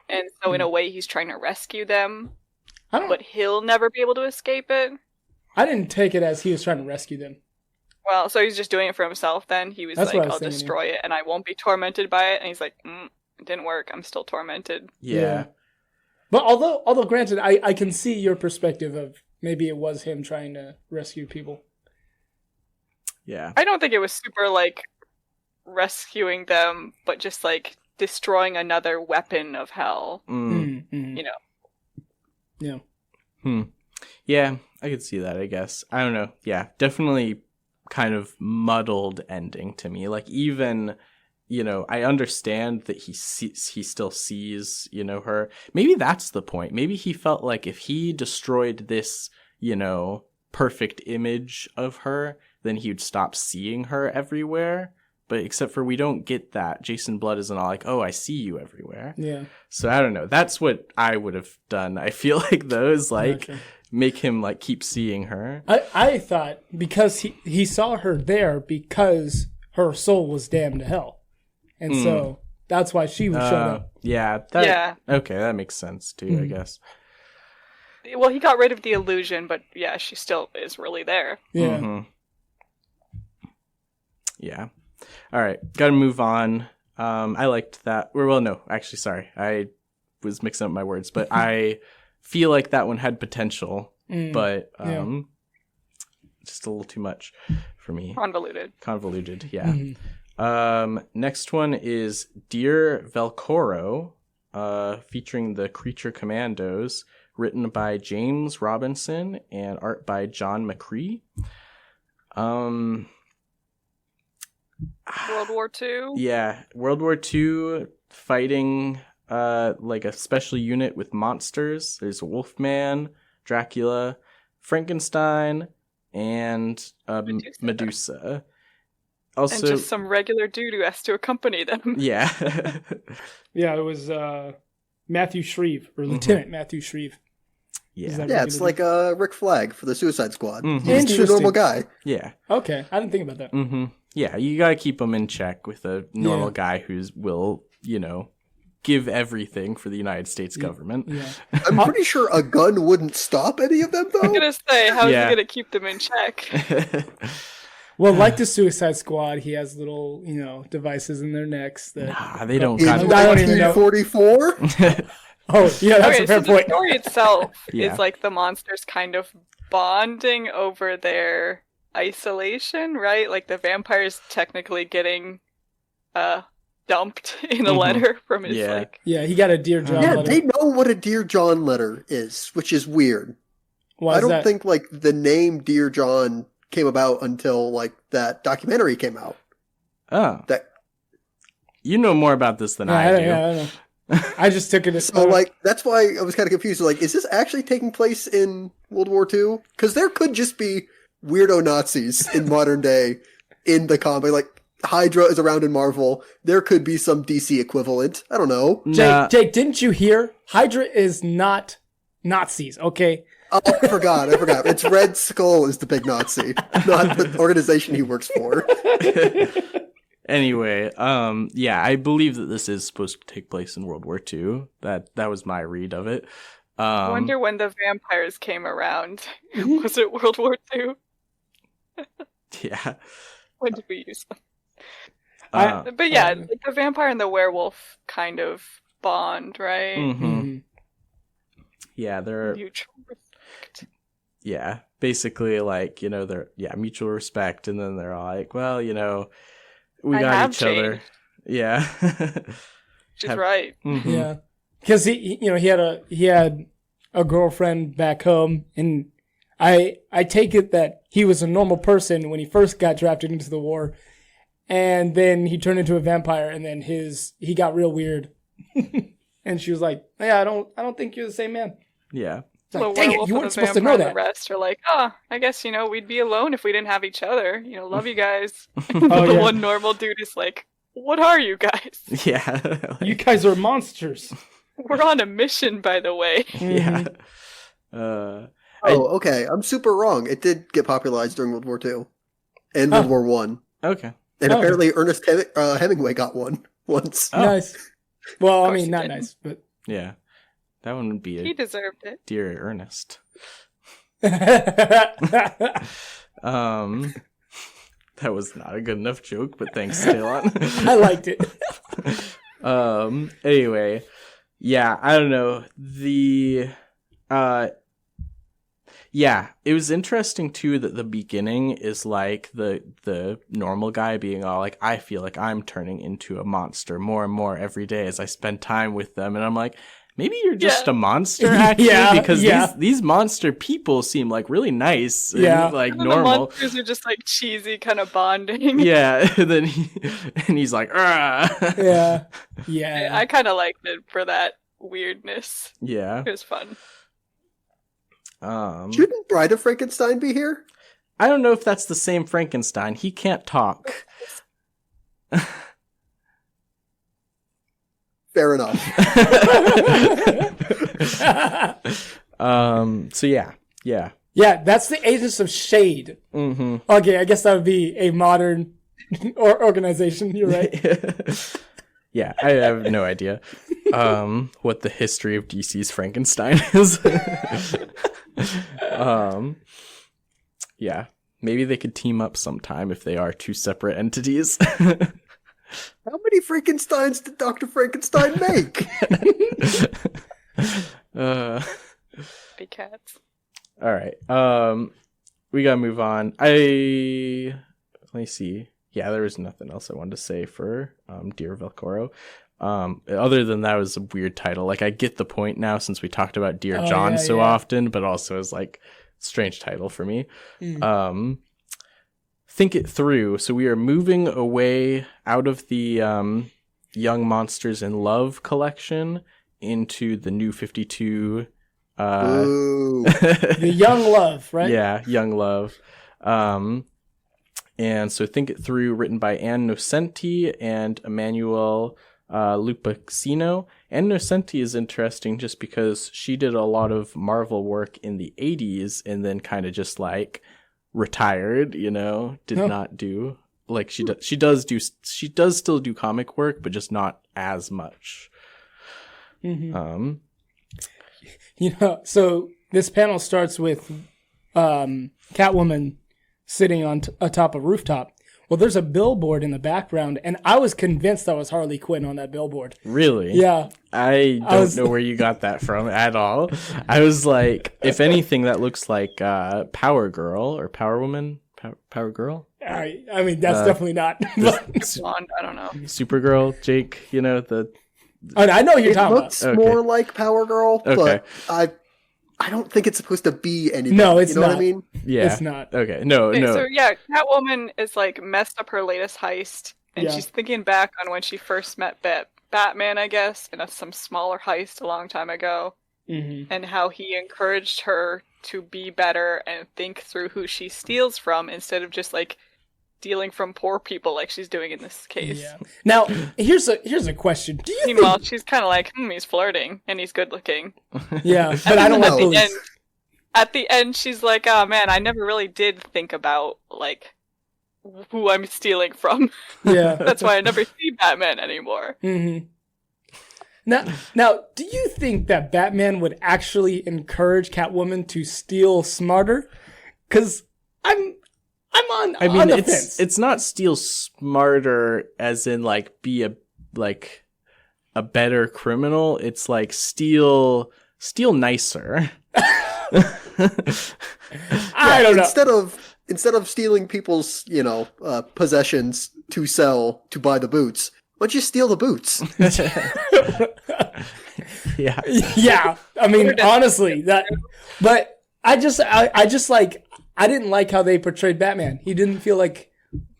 and so in a way he's trying to rescue them, I don't. but he'll never be able to escape it. I didn't take it as he was trying to rescue them. Well, so he's just doing it for himself then. He was That's what I like, was I'll thinking, destroy it and I won't be tormented by it. And he's like, it didn't work. I'm still tormented. Yeah. But although granted, I can see your perspective of maybe it was him trying to rescue people. Yeah. I don't think it was super, like, rescuing them, but just, like, destroying another weapon of hell. Mm-hmm. You know. Yeah. Yeah, I could see that, I guess. I don't know. Yeah, definitely kind of muddled ending to me. Like, even, you know, I understand that he still sees, you know, her. Maybe that's the point. Maybe he felt like if he destroyed this, you know, perfect image of her, then he would stop seeing her everywhere. But except for we don't get that. Jason Blood isn't all like, oh, I see you everywhere. Yeah. So I don't know. That's what I would have done. I feel like those, like, Gotcha. make him, like, keep seeing her. I thought because he saw her there because her soul was damned to hell. And so that's why she was showing up. Yeah. Okay, that makes sense, too, I guess. Well, he got rid of the illusion, but yeah, she still is really there. Yeah. Mm-hmm. Yeah. All right, gotta move on. I liked that. Well, no, actually, sorry. I was mixing up my words, but I feel like that one had potential, but just a little too much for me. Convoluted, yeah. Next one is Dear Velcoro, featuring the Creature Commandos, written by James Robinson and art by John McCree. World War II? Yeah, World War II fighting like a special unit with monsters. There's Wolfman, Dracula, Frankenstein, and Medusa. Also, and just some regular dude who has to accompany them. Yeah. Yeah, it was Matthew Shreve, or Lieutenant Matthew Shreve. Yeah. Yeah, it's like Rick Flag for the Suicide Squad. Mm-hmm. He's just a normal guy. Yeah. Okay, I didn't think about that. Mm-hmm. Yeah, you gotta keep him in check with a normal guy who's will, you know, give everything for the United States government. Yeah. I'm pretty sure a gun wouldn't stop any of them, I was though. gonna say, how is he gonna keep them in check? Well, like the Suicide Squad, he has little, you know, devices in their necks that. Nah, they don't In got I don't even know. 1944? Oh, yeah, that's Okay, a fair so the point. story itself Yeah. is like the monsters kind of bonding over their isolation, right? Like the vampire's technically getting dumped in a letter from his like. Yeah, he got a Dear John Yeah, letter. they know what a Dear John letter is, which is weird. Why I is don't that? think like the name Dear John came about until like that documentary came out. Oh. That You know more about this than I do. I don't know. I just took it as so like that's why I was kind of confused. Like, is this actually taking place in World War II? Because there could just be weirdo Nazis in modern day in the comic. Like Hydra is around in Marvel. There could be some DC equivalent. I don't know. Jake, didn't you hear? Hydra is not Nazis, okay? Oh, I forgot. It's Red Skull is the big Nazi, not the organization he works for. Anyway, yeah, I believe that this is supposed to take place in World War II. That was my read of it. I wonder when the vampires came around. Was it World War II? Yeah. When did we use them? But yeah, like the vampire and the werewolf kind of bond, right? Mm-hmm. Yeah, they're Mutual respect. yeah, basically like, you know, they're mutual respect, and then they're all like, well, you know, we I got have each other. changed. Yeah. She's right. Mhm. Yeah, because he had a girlfriend back home, and I take it that he was a normal person when he first got drafted into the war, and then he turned into a vampire, and then he got real weird, and she was like, "Yeah, I don't think you're the same man." Yeah. It's like, The dang it, werewolf you and weren't the supposed to know vampire that. and the rest are like, I guess, we'd be alone if we didn't have each other. Love you guys. Oh, The yeah. one normal dude is like, what are you guys? Yeah. You guys are monsters. We're on a mission, by the way. Yeah. Oh, okay. I'm super wrong. It did get popularized during World War II and World War One, Okay. and Oh. apparently Ernest Hemingway got one once. Oh. Nice. Well, I course mean, he not did. nice, but Yeah. That one would be He deserved it. Dear Ernest. That was not a good enough joke, but thanks, Talon. I liked it. Anyway, yeah, I don't know. Yeah, it was interesting too that the beginning is like the normal guy being all like, I feel like I'm turning into a monster more and more every day as I spend time with them, and I'm like, maybe you're just a monster, actually, because these monster people seem like really nice and like and normal. The monsters are just like cheesy kind of bonding. Yeah, and he's like, yeah. I kind of liked it for that weirdness. Yeah, it was fun. Shouldn't Bride of Frankenstein be here? I don't know if that's the same Frankenstein. He can't talk. Fair enough. So yeah. Yeah, that's the Agents of Shade. Mm-hmm. Okay, I guess that would be a modern organization. You're right. Yeah, I have no idea what the history of DC's Frankenstein is. Yeah, maybe they could team up sometime if they are two separate entities. How many Frankensteins did Dr. Frankenstein make? Big cats. All right. We gotta move on. Let me see. Yeah, there was nothing else I wanted to say for Dear Velcoro. Other than that, was a weird title. Like, I get the point now since we talked about Dear John so often, but also is like strange title for me. Think It Through. So we are moving away out of the Young Monsters in Love collection into the New 52. The Young Love, right? Yeah, Young Love. And so Think It Through, written by Ann Nocenti and Emmanuel Lupacino. Ann Nocenti is interesting just because she did a lot of Marvel work in the 80s and then kind of just like retired, did not do like she does still do comic work, but just not as much. So this panel starts with Catwoman sitting on atop a rooftop. Well, there's a billboard in the background, and I was convinced that was Harley Quinn on that billboard. Really? Yeah. I don't know where you got that from at all. I was like, if anything, that looks like Power Girl or Power Woman. Power Girl? I mean, that's definitely not. Blonde, I don't know. Supergirl, Jake, I know what you're talking about. It looks more like Power Girl, but I don't think it's supposed to be anything. No, it's you know not. what I mean? Yeah. It's not. Okay, no. So yeah, Catwoman is like messed up her latest heist, and she's thinking back on when she first met Batman, I guess, in some smaller heist a long time ago, and how he encouraged her to be better and think through who she steals from instead of just like stealing from poor people like she's doing in this case. Yeah. Now, here's a question. Do you Meanwhile, she's kind of like, he's flirting and he's good looking. Yeah, but I don't like police. At the end, she's like, oh man, I never really did think about like who I'm stealing from. Yeah. That's why I never see Batman anymore. Now, do you think that Batman would actually encourage Catwoman to steal smarter? Because I'm on the fence. It's not steal smarter as in like be a better criminal. It's like steal nicer. I don't know. Instead of stealing people's, possessions to sell to buy the boots, why don't you steal the boots? Yeah. Yeah. I mean, honestly, but I didn't like how they portrayed Batman. He didn't feel like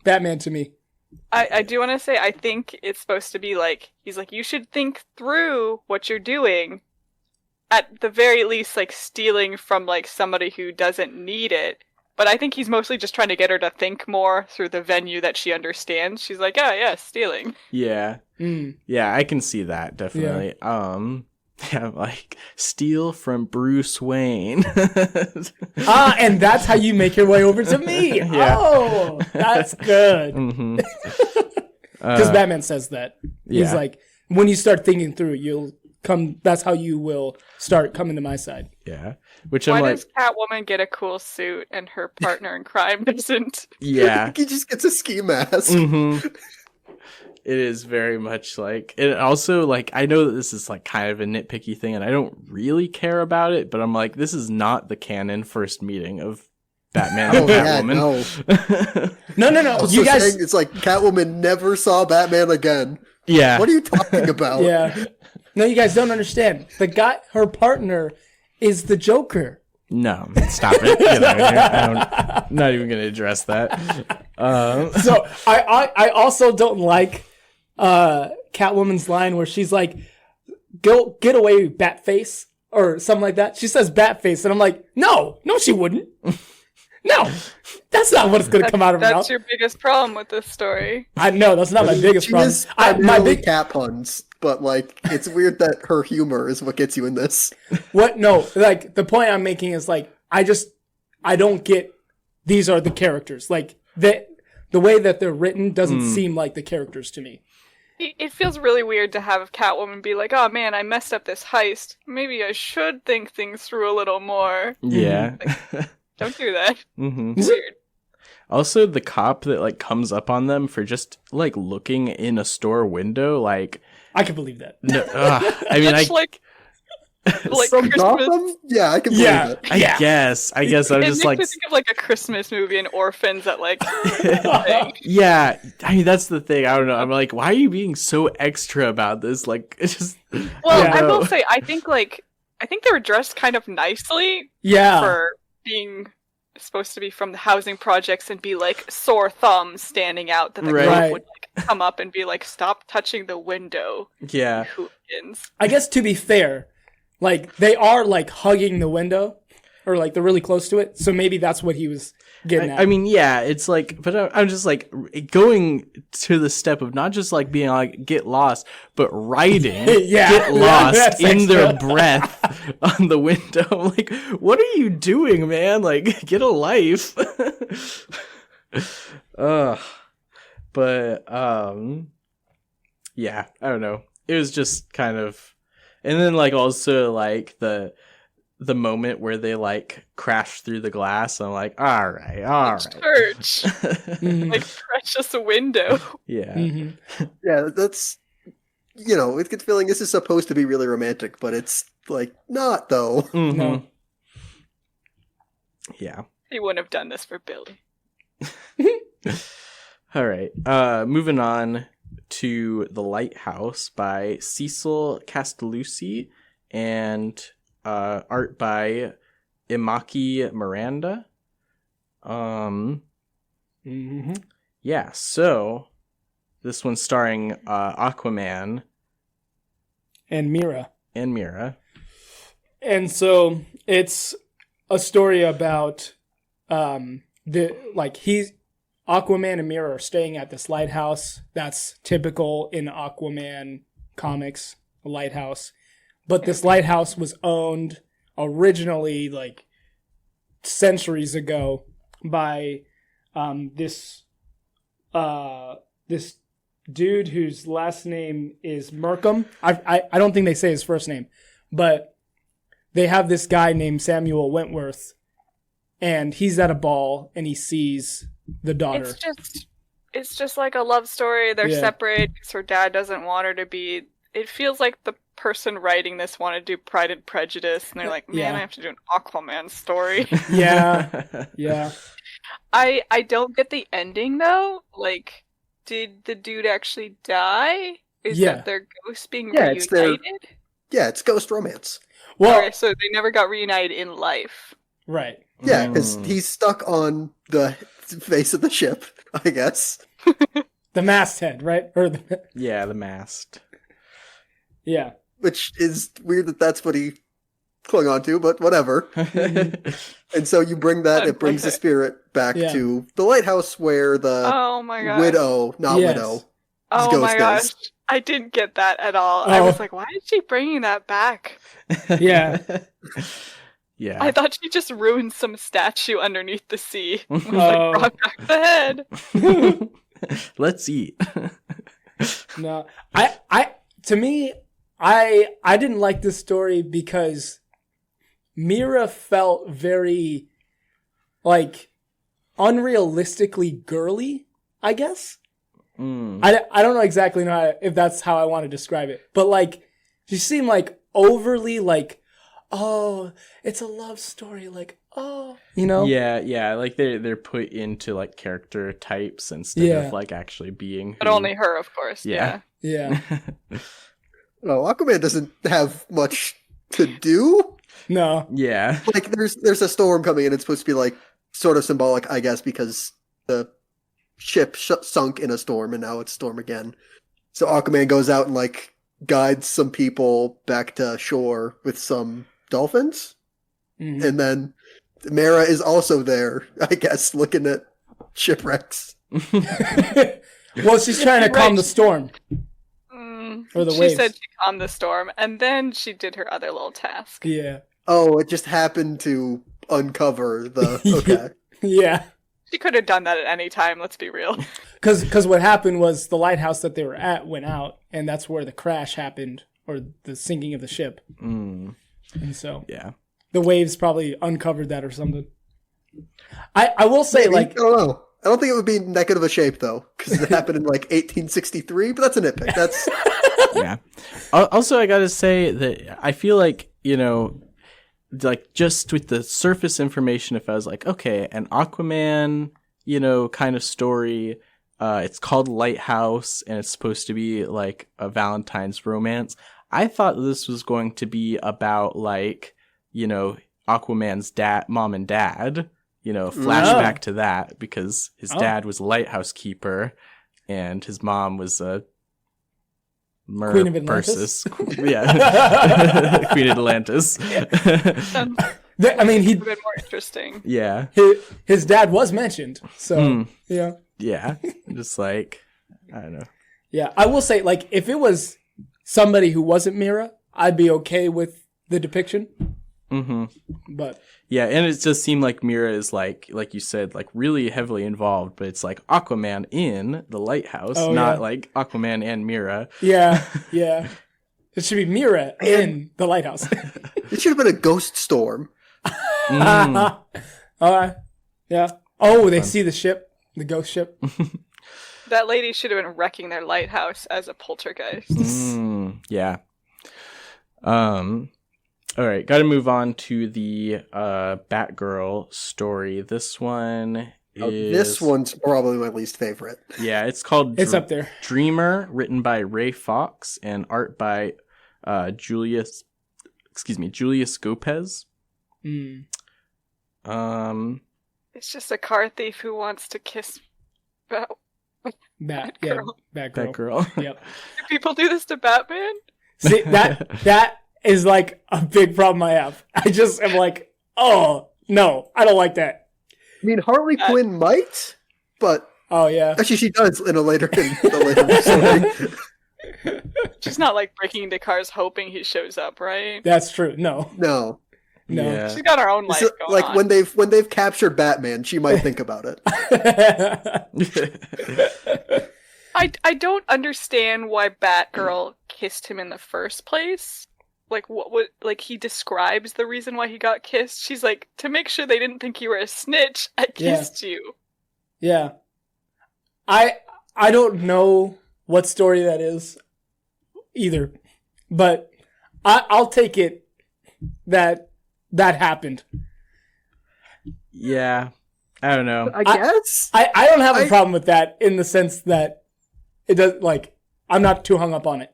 Batman to me. I do want to say, I think it's supposed to be like, he's like, you should think through what you're doing. At the very least, like, stealing from, like, somebody who doesn't need it. But I think he's mostly just trying to get her to think more through the venue that she understands. She's like, oh, yeah, stealing. Yeah. Yeah, I can see that, definitely. Yeah, like, steal from Bruce Wayne. And that's how you make your way over to me. Yeah. Oh, that's good. Because Batman says that. He's like, when you start thinking through, you will start coming to my side. Yeah. Which Why I'm like, does Catwoman get a cool suit and her partner in crime doesn't? yeah. He just gets a ski mask. Mm-hmm. It is very much like, it also, like, I know that this is like kind of a nitpicky thing and I don't really care about it, but I'm like, this is not the canon first meeting of Batman and Catwoman. No. Also You guys, saying it's like Catwoman never saw Batman again. Yeah. What are you talking about? yeah. No, you guys don't understand. The guy, her partner, is the Joker. No, stop it. Get out of here. I'm not even going to address that. So I also don't like Catwoman's line where she's like, "Go get away, Batface," or something like that. She says Batface, and I'm like, no, she wouldn't. No, that's not what's going to come out of her mouth. That's your biggest problem with this story. I know that's not my biggest She problem. is My primarily big cat puns, but like it's weird that her humor is what gets you in this. what? No, like the point I'm making is like I don't get these are the characters. Like the way that they're written doesn't seem like the characters to me. It feels really weird to have Catwoman be like, "Oh man, I messed up this heist. Maybe I should think things through a little more." Yeah. Don't do that. Mm-hmm. Weird. Also, the cop that like comes up on them for just like looking in a store window, like, I can believe that. no, I mean, Much like From Christmas. Gotham? Yeah, I can believe it. I guess I'm It just makes like, me think of like a Christmas movie and orphans that like. yeah. I mean, that's the thing. I don't know. I'm like, why are you being so extra about this? Like, it's just. Well, Yeah. I will say, I think they were dressed kind of nicely Yeah. for being supposed to be from the housing projects and be like sore thumbs standing out that the Right. cop Right. would like come up and be like, "Stop touching the window, Yeah. hooligans." I guess to be fair, like they are like hugging the window, or like they're really close to it. So maybe that's what he was getting at. I mean, yeah, it's like, but I'm just like going to the step of not just like being like get lost, but writing Yeah. get lost That's in their extra. breath on the window. I'm like, what are you doing, man? Like, get a life. But yeah, I don't know. It was just kind of, and then like also like the moment where they like crash through the glass. I'm like, all right. Church, like precious window. Yeah. Mhm. Yeah, that's it gets feeling this is supposed to be really romantic, but it's like not though. Mhm. No. Yeah. He wouldn't have done this for Billy. All right. Moving on to The Lighthouse by Cecil Castellucci and art by Imaki Miranda. Yeah, so this one's starring Aquaman And Mira. and Mira. And so it's a story about Aquaman and Mira are staying at this lighthouse. That's typical in Aquaman comics, a lighthouse. But this lighthouse was owned originally like centuries ago by this dude whose last name is Markham. I don't think they say his first name, but they have this guy named Samuel Wentworth, and he's at a ball and he sees the daughter. It's just like a love story. They're Yeah. separate because her dad doesn't want her to be. It feels like the person writing this wanted to do Pride and Prejudice, and they're like, "Man, Yeah. I have to do an Aquaman story." Yeah. I don't get the ending though. Like, did the dude actually die? Is Yeah. that their ghost being Yeah, it's reunited? Yeah, it's ghost romance. Well, Okay, so they never got reunited in life. right. Yeah, because he's stuck on the face of the ship, I guess. The masthead, right? Or Yeah, the mast. yeah. Which is weird that that's what he clung on to, but whatever. And so you bring that, it brings the spirit back Yeah. to the lighthouse where the Oh my god. widow, not Yes. widow, Oh ghost my is. gosh. I didn't get that at all. I Oh. was like, why is she bringing that back? Yeah. Yeah. I thought she just ruined some statue underneath the sea. I was Oh. like, brought back the head. Let's eat. No. I to me, I didn't like this story because Mira felt very, like, unrealistically girly, I guess. I don't know exactly if that's how I want to describe it, but like she seemed like overly like, oh, it's a love story, like, oh, you know? Yeah, like they're put into like character types instead of like actually being But only her, of course. Yeah. Yeah. No, Aquaman doesn't have much to do. No. Yeah. Like there's a storm coming and it's supposed to be like sort of symbolic, I guess, because the ship sunk in a storm and now it's storm again. So Aquaman goes out and like guides some people back to shore with some dolphins. Mhm. And then Mara is also there, I guess, looking at shipwrecks. Well, she's trying to calm the storm. Or the she waves. said she calmed the storm, and then she did her other little task. Yeah. Oh, it just happened to uncover the... Okay. Yeah. She could have done that at any time, let's be real. Because what happened was the lighthouse that they were at went out, and that's where the crash happened, or the sinking of the ship. And so Yeah. the waves probably uncovered that or something. I will say, Maybe. like... I don't know. I don't think it would be in that good of a shape, though, because it happened in like 1863, but that's a nitpick. That's... Yeah. Also, I gotta say that I feel like, you know, like just with the surface information, if I was like, okay, an Aquaman, you know, kind of story, it's called Lighthouse and it's supposed to be like a Valentine's romance. I thought this was going to be about like, you know, Aquaman's mom and dad, you know, flashback to that because his dad was a lighthouse keeper and his mom was a Queen of Atlantis? Yeah. Queen of Atlantis. I mean, It would have been more interesting. Yeah. his dad was mentioned, so yeah. Yeah. Just like, I don't know. Yeah, I will say, like, if it was somebody who wasn't Mira, I'd be okay with the depiction. But yeah, and it just seemed like Mira is like you said, like really heavily involved, but it's like Aquaman in the lighthouse, not like Aquaman and Mira. yeah. It should be Mira in the lighthouse. It should have been a ghost storm. All right. Yeah. Oh, they see the ship, the ghost ship. That lady should have been wrecking their lighthouse as a poltergeist. Yeah. All right, got to move on to the Batgirl story. This one is... This one's probably my least favorite. Yeah, it's called It's up there. Dreamer, written by Ray Fox and art by Julius Gopez. It's just a car thief who wants to kiss Batgirl. Batgirl. Yep. Do people do this to Batman? See, that is like a big problem I have. I just am like, oh, no, I don't like that. I mean, Harley Quinn might, but... Oh, yeah. Actually, she does in the later story. She's not like breaking into cars hoping he shows up, right? That's true. No. No. Yeah. She's got her own life So, going like on. when they've captured Batman, she might think about it. I don't understand why Batgirl kissed him in the first place. Like what like he describes the reason why he got kissed. She's like, to make sure they didn't think you were a snitch, I kissed you. Yeah. I don't know what story that is either, but I'll take it that happened. Yeah. I don't know. I guess. I don't have a problem with that in the sense that it does, like, I'm not too hung up on it.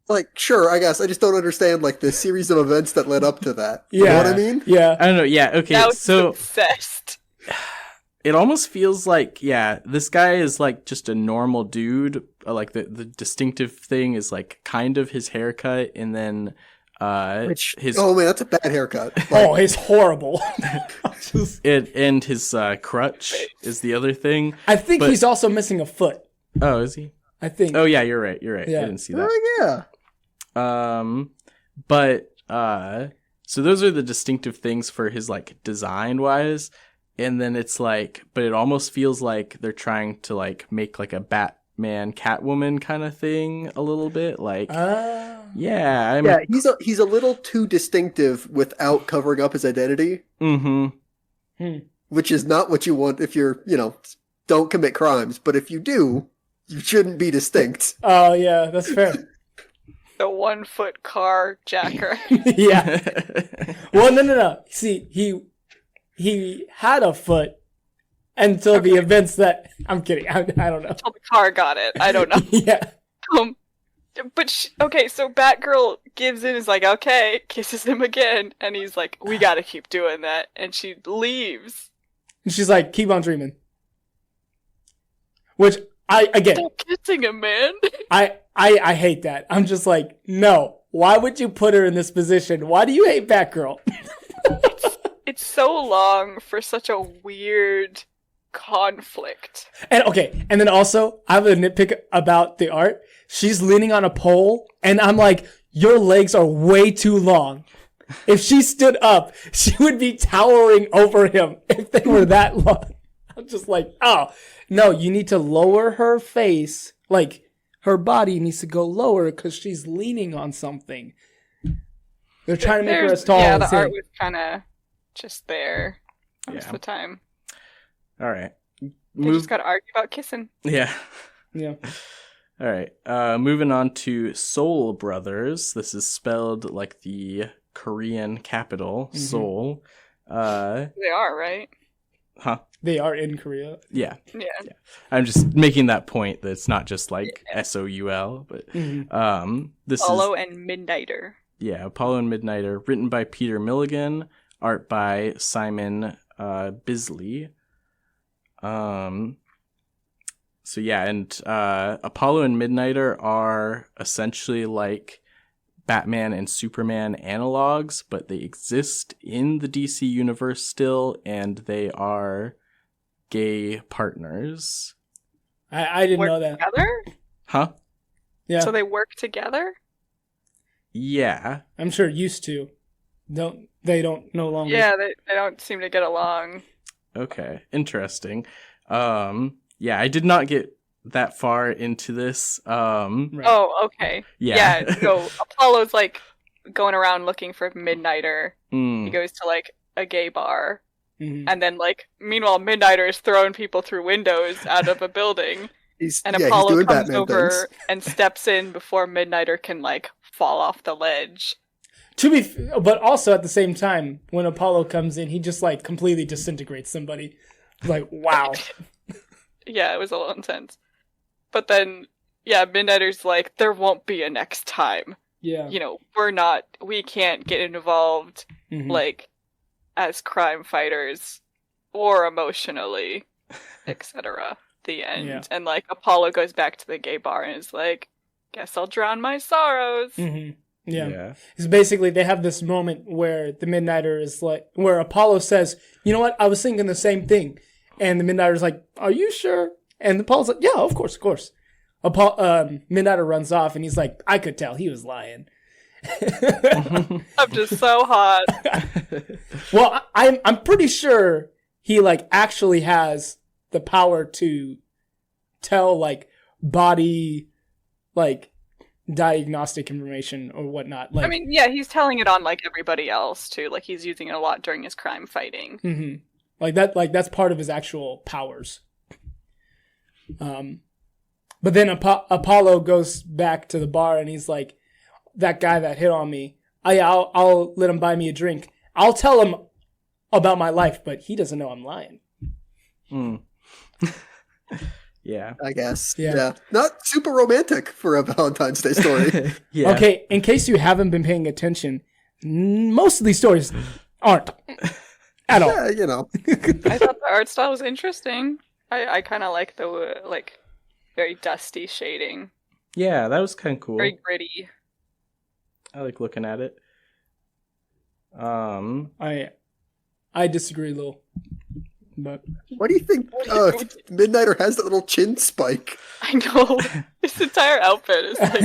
Like, sure, I guess. I just don't understand, like, the series of events that led up to that. You know what I mean? Yeah. I don't know. Yeah. Okay. That was So obsessed. it almost feels like, yeah, this guy is like just a normal dude. Like the distinctive thing is like kind of his haircut, and then his oh man, that's a bad haircut. Oh, it's horrible. and his crutch is the other thing. I think he's also missing a foot. Oh, is he? I think. Oh yeah, you're right. Yeah. I didn't see that. Oh yeah. But so those are the distinctive things for his like design wise, and then it's like, but it almost feels like they're trying to like make like a Batman Catwoman kind of thing a little bit. Like, yeah, he's a little too distinctive without covering up his identity. Mm-hmm. Which is not what you want if you're, don't commit crimes. But if you do, you shouldn't be distinct. Oh, yeah, that's fair. The 1 foot car jacker. Yeah. Well, no. See, he had a foot until the events that... I'm kidding. I don't know. Until the car got it. I don't know. Yeah. But so Batgirl gives in, is like, okay, kisses him again, and he's like, we gotta keep doing that, and she leaves. And she's like, keep on dreaming. Which, Stop kissing him, man. I hate that. I'm just like, no. Why would you put her in this position? Why do you hate Batgirl? It's so long for such a weird conflict. And then also, I have a nitpick about the art. She's leaning on a pole, and I'm like, your legs are way too long. If she stood up, she would be towering over him if they were that long. I'm just like, oh, no, you need to lower her face. Like, her body needs to go lower because she's leaning on something. They're trying to make her as tall as the him. art was kind of just there most of the time. All right. They just got to argue about kissing. Yeah. Yeah. All right. Moving on to Soul Brothers. This is spelled like the Korean capital, Seoul. They are, right? Huh? They are in Korea. Yeah. Yeah. I'm just making that point that it's not just like SOUL, but this Apollo is and Midnighter. Yeah, Apollo and Midnighter, written by Peter Milligan, art by Simon Bisley. So yeah, and Apollo and Midnighter are essentially like Batman and Superman analogs, but they exist in the DC universe still, and they are gay partners. I didn't know that. Together? Huh? Yeah. So they work together? Yeah. I'm sure used to. They don't no longer. Yeah, they don't seem to get along. Okay, interesting. Yeah, I did not get that far into this. Right. Oh, okay. Yeah. So Apollo's like going around looking for Midnighter. Mm. He goes to like a gay bar. Mhm. And then like meanwhile Midnighter is throwing people through windows out of a building. And Apollo doing comes Batman over things. and steps in before Midnighter can like fall off the ledge. But also at the same time, when Apollo comes in, he just like completely disintegrates somebody. Like, wow. Yeah, it was a little intense. But then, yeah, Midnighter's like, there won't be a next time. Yeah. You know, we can't get involved, Mhm. like, as crime fighters or emotionally, etc. The end. Yeah. And, like, Apollo goes back to the gay bar and is like, guess I'll drown my sorrows. Mhm. Yeah. It's basically they have this moment where the Midnighter is like, where Apollo says, you know what? I was thinking the same thing. And the Midnighter's like, are you sure? And Apollo's like, yeah, of course. Midnighter runs off and he's like, I could tell he was lying. I'm just so hot. Well, I'm pretty sure he like actually has the power to tell like body like diagnostic information or whatnot. Like, I mean, yeah, he's telling it on like everybody else too. Like he's using it a lot during his crime fighting. mm-hmm. Like that's part of his actual powers. But then Apollo goes back to the bar and he's like, that guy that hit on me, I'll let him buy me a drink. I'll tell him about my life, but he doesn't know I'm lying. Mm. Yeah. I guess. Yeah. Yeah. Not super romantic for a Valentine's Day story. Yeah. Okay, in case you haven't been paying attention, most of these stories aren't at all. Yeah, you know. I thought the art style was interesting. I kind of like the like very dusty shading, Yeah, that was kind of cool. very gritty. I like looking at it. I disagree a little, but What do you think Midnighter has that little chin spike? I know his entire outfit is like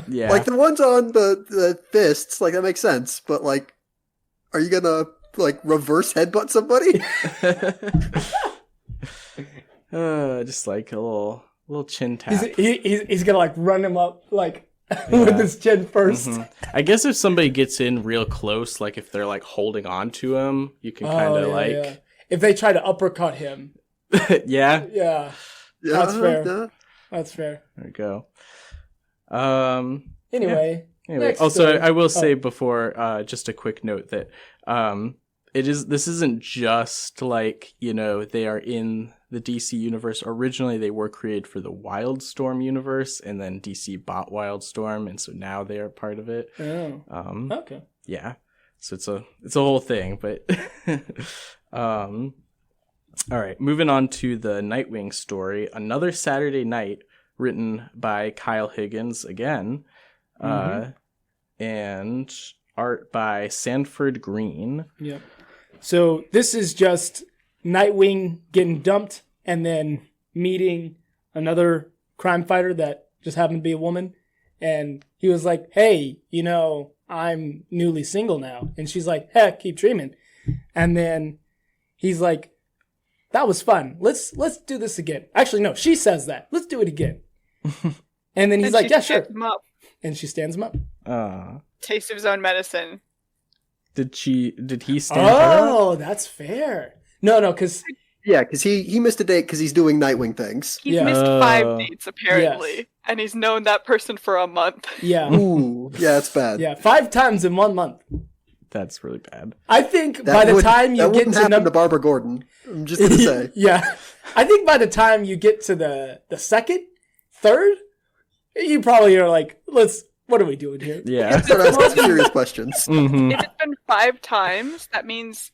Yeah. Like the ones on the fists, like that makes sense, but like are you gonna like reverse headbutt somebody? Just like a little little chin tap. He's gonna like run him up like with his chin 1st. I guess if somebody gets in real close, like if they're like holding on to him, you can kind of if they try to uppercut him. Yeah. That's fair. Yeah. That's fair. There we go. Anyway. Also, I will say before, just a quick note that this isn't just like, they are in the DC universe. Originally, they were created for the Wildstorm universe, and then DC bought Wildstorm, and so now they are part of it. Oh. Okay. Yeah. So it's a whole thing, but all right, moving on to the Nightwing story. Another Saturday Night, written by Kyle Higgins again. And art by Sanford Green. Yep. So this is just Nightwing getting dumped and then meeting another crime fighter that just happened to be a woman. And he was like, hey, I'm newly single now. And she's like, heck, keep dreaming. And then he's like, that was fun. Let's do this again. Actually, no, she says that. Let's do it again. And then he's like, yeah, sure. And she stands him up. Taste of his own medicine. Did he stand her up? Oh, that's fair. No, because... Yeah, because he missed a date because he's doing Nightwing things. He's missed 5 dates, apparently. And he's known that person for a month. Yeah. Ooh, yeah, that's bad. Yeah, 5 times in 1 month. That's really bad. I think by the time you get to Barbara Gordon. I'm just going to say. Yeah. I think by the time you get to the second, third, you probably are like, what are we doing here? Yeah. Start asking serious questions. Mm-hmm. If it's been 5 times, that means,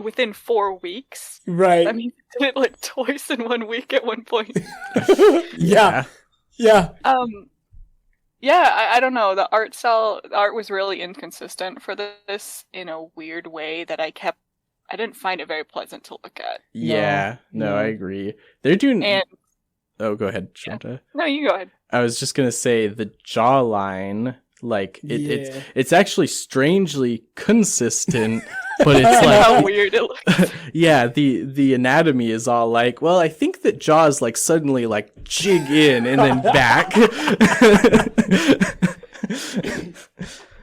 within 4 weeks. Right. That means he did it like twice in 1 week at one point. Yeah. Yeah, I don't know. The art was really inconsistent for this in a weird way that I didn't find it very pleasant to look at. Yeah, no, I agree. They're doing... Oh, go ahead, Shanta. Yeah. No, you go ahead. I was just going to say the jawline, like, it's actually strangely consistent, but it's like... how weird it looks. Yeah, the anatomy is all like, well, I think that jaws, like, suddenly, like, jig in and then back.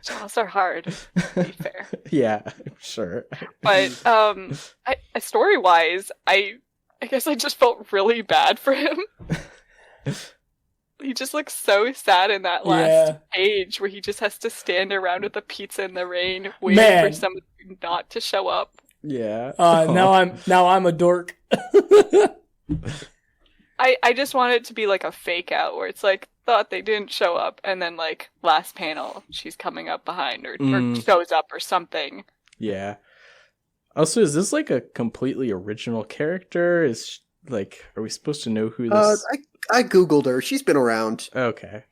Jaws are hard, to be fair. Yeah, I'm sure. But, story-wise, I guess I just felt really bad for him. He just looks so sad in that last page where he just has to stand around with a pizza in the rain waiting for someone not to show up. Yeah. Now I'm a dork. I just want it to be like a fake out where it's like thought they didn't show up and then like last panel she's coming up behind or shows up or something. Yeah. Also, is this like a completely original character? Are we supposed to know who this? I googled her. She's been around. Okay.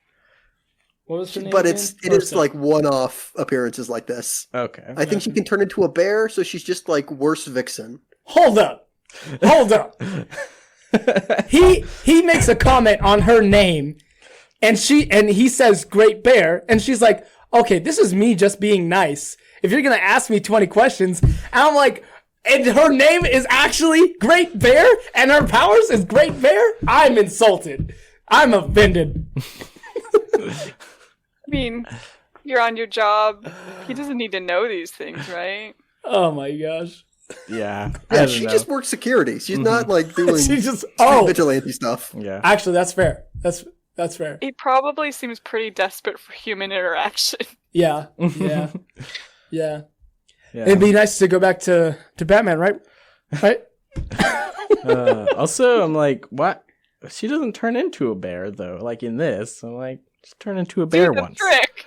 What was her name? But it is like one-off appearances like this. Okay. I think she can turn into a bear, so she's just like worse Vixen. Hold up. He makes a comment on her name, and he says Great Bear, and she's like, okay, this is me just being nice. If you're gonna ask me 20 questions, and I'm like, and her name is actually Great Bear, and her powers is Great Bear? I'm insulted. I'm offended. I mean, you're on your job. He doesn't need to know these things, right? Oh my gosh. Yeah. She just works security. She's not like doing vigilante stuff. Yeah. Actually, that's fair. That's fair. He probably seems pretty desperate for human interaction. Yeah. It'd be nice to go back to Batman, right? Right? Also, I'm like, what? She doesn't turn into a bear, though. Like in this, I'm like, just turn into a bear once. Trick.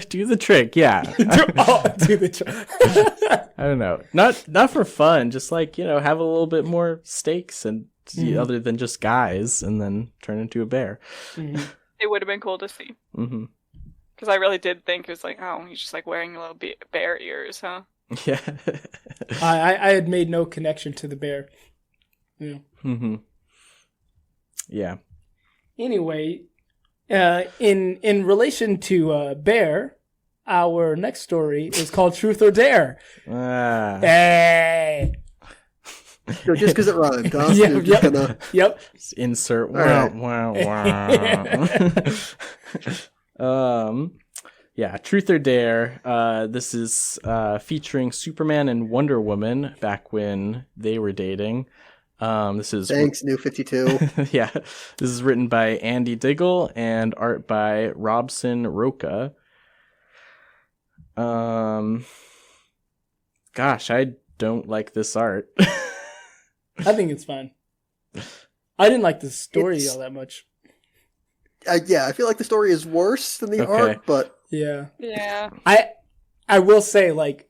Do the trick, yeah. Do the trick. I don't know. Not for fun. Just like, have a little bit more stakes and other than just guys, and then turn into a bear. Mm-hmm. It would have been cool to see. Mm-hmm. Because I really did think it was like, oh, he's just like wearing little bear ears, huh? Yeah. I had made no connection to the bear. Yeah. Mm-hmm. Yeah. Anyway, in relation to Bear, our next story is called Truth or Dare. Hey! So just because it rhymed, huh? Yeah, You're just gonna... Yep. Just insert right. Yeah, Truth or Dare. This is featuring Superman and Wonder Woman back when they were dating. This is Thanks, New 52. yeah. This is written by Andy Diggle and art by Robson Roca. Gosh, I don't like this art. I think it's fine. I didn't like the story all that much. Yeah, I feel like the story is worse than the art, but... Yeah. Yeah. I will say, like,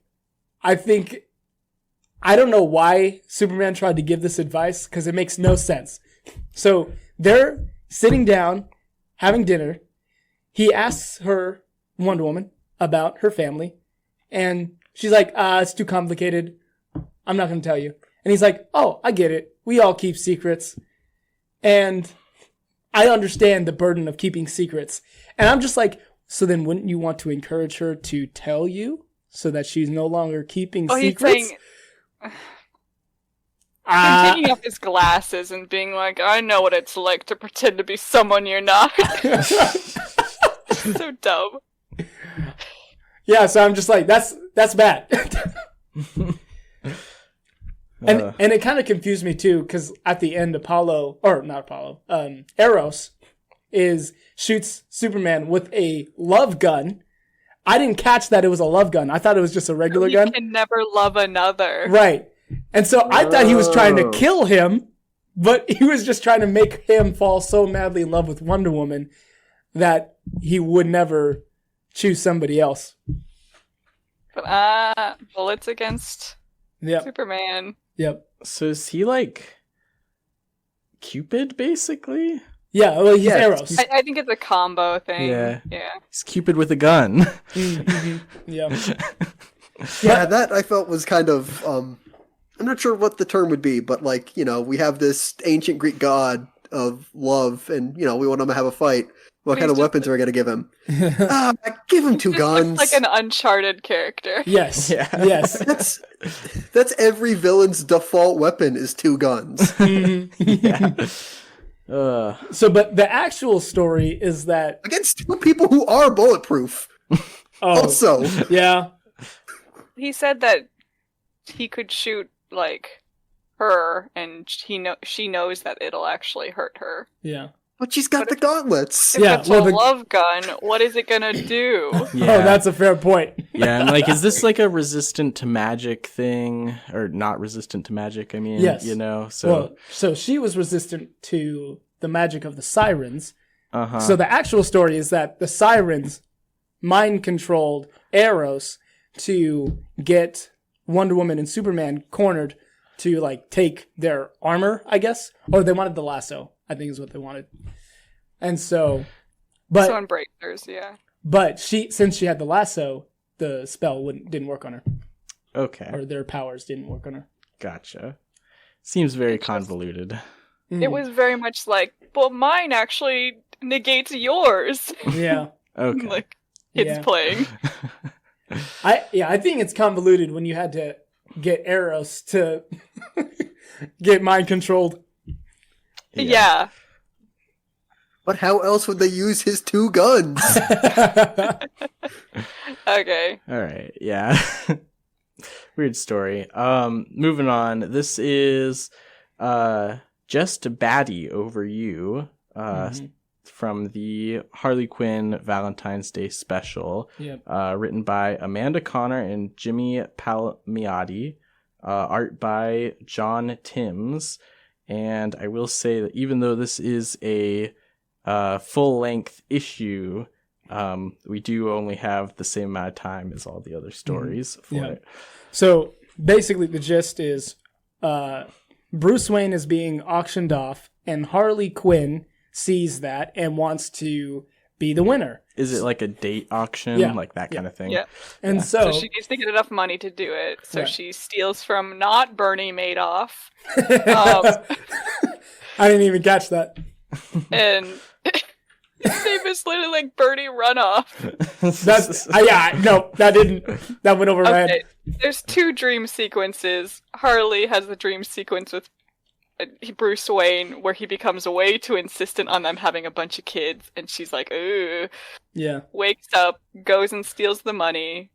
I don't know why Superman tried to give this advice, because it makes no sense. So, they're sitting down, having dinner. He asks her, Wonder Woman, about her family. And she's like, it's too complicated. I'm not going to tell you. And he's like, oh, I get it. We all keep secrets. And I understand the burden of keeping secrets. And I'm just like, so then wouldn't you want to encourage her to tell you so that she's no longer keeping secrets? He's saying... taking off his glasses and being like, I know what it's like to pretend to be someone you're not. So dumb. Yeah, so I'm just like, that's bad. And it kind of confused me too, because at the end, Eros shoots Superman with a love gun. I didn't catch that it was a love gun. I thought it was just a regular gun. You can never love another. Right. And so I thought he was trying to kill him, but he was just trying to make him fall so madly in love with Wonder Woman that he would never choose somebody else. But bullets against Superman. Yep. So is he like Cupid, basically? Yeah, well, he's Eros. I think it's a combo thing. Yeah. Yeah. He's Cupid with a gun. Mm-hmm. Yeah. Yeah, that I felt was kind of, I'm not sure what the term would be, but like, you know, we have this ancient Greek god of love and, you know, we want him to have a fight. What kind of weapons are we going to give him? Give him two guns. Like an Uncharted character. Yes. Yeah. Yes. That's every villain's default weapon is two guns. Yeah. So, but the actual story is that... Against two people who are bulletproof. Also. Yeah. He said that he could shoot, like, her, and she knows that it'll actually hurt her. Yeah. But she's got the gauntlets. If it's a love gun, what is it gonna do? Yeah. Oh, that's a fair point. Yeah, and like, is this like a resistant to magic thing? Or not resistant to magic, I mean, yes. You know, so... So she was resistant to the magic of the sirens. Uh-huh. So the actual story is that the sirens mind-controlled Eros to get Wonder Woman and Superman cornered to, like, take their armor, I guess? Or they wanted the lasso, I think is what they wanted. And so... But so embracers, yeah. But since she had the lasso, the spell didn't work on her. Okay. Or their powers didn't work on her. Gotcha. Seems very convoluted. It was very much like, well, mine actually negates yours. Yeah. Okay. Like, kids playing. I think it's convoluted when you had to get Eros to get mind controlled. Yeah. But how else would they use his two guns? Okay. All right. Yeah. Weird story. Moving on. This is Just Baddie Over You from the Harley Quinn Valentine's Day special. Yep. Written by Amanda Connor and Jimmy Palmiotti. Art by John Timms. And I will say that even though this is a full-length issue, we do only have the same amount of time as all the other stories for it. So basically the gist is Bruce Wayne is being auctioned off and Harley Quinn sees that and wants to be the winner. Is it like a date auction? Yeah. Like that kind of thing? Yeah. And So she needs to get enough money to do it. So she steals from not Bernie Madoff. I didn't even catch that. And His name is literally like Birdie Runoff. That went over my head. There's 2 dream sequences. Harley has the dream sequence with Bruce Wayne where he becomes way too insistent on them having a bunch of kids, and she's like, ooh. Yeah. Wakes up, goes and steals the money,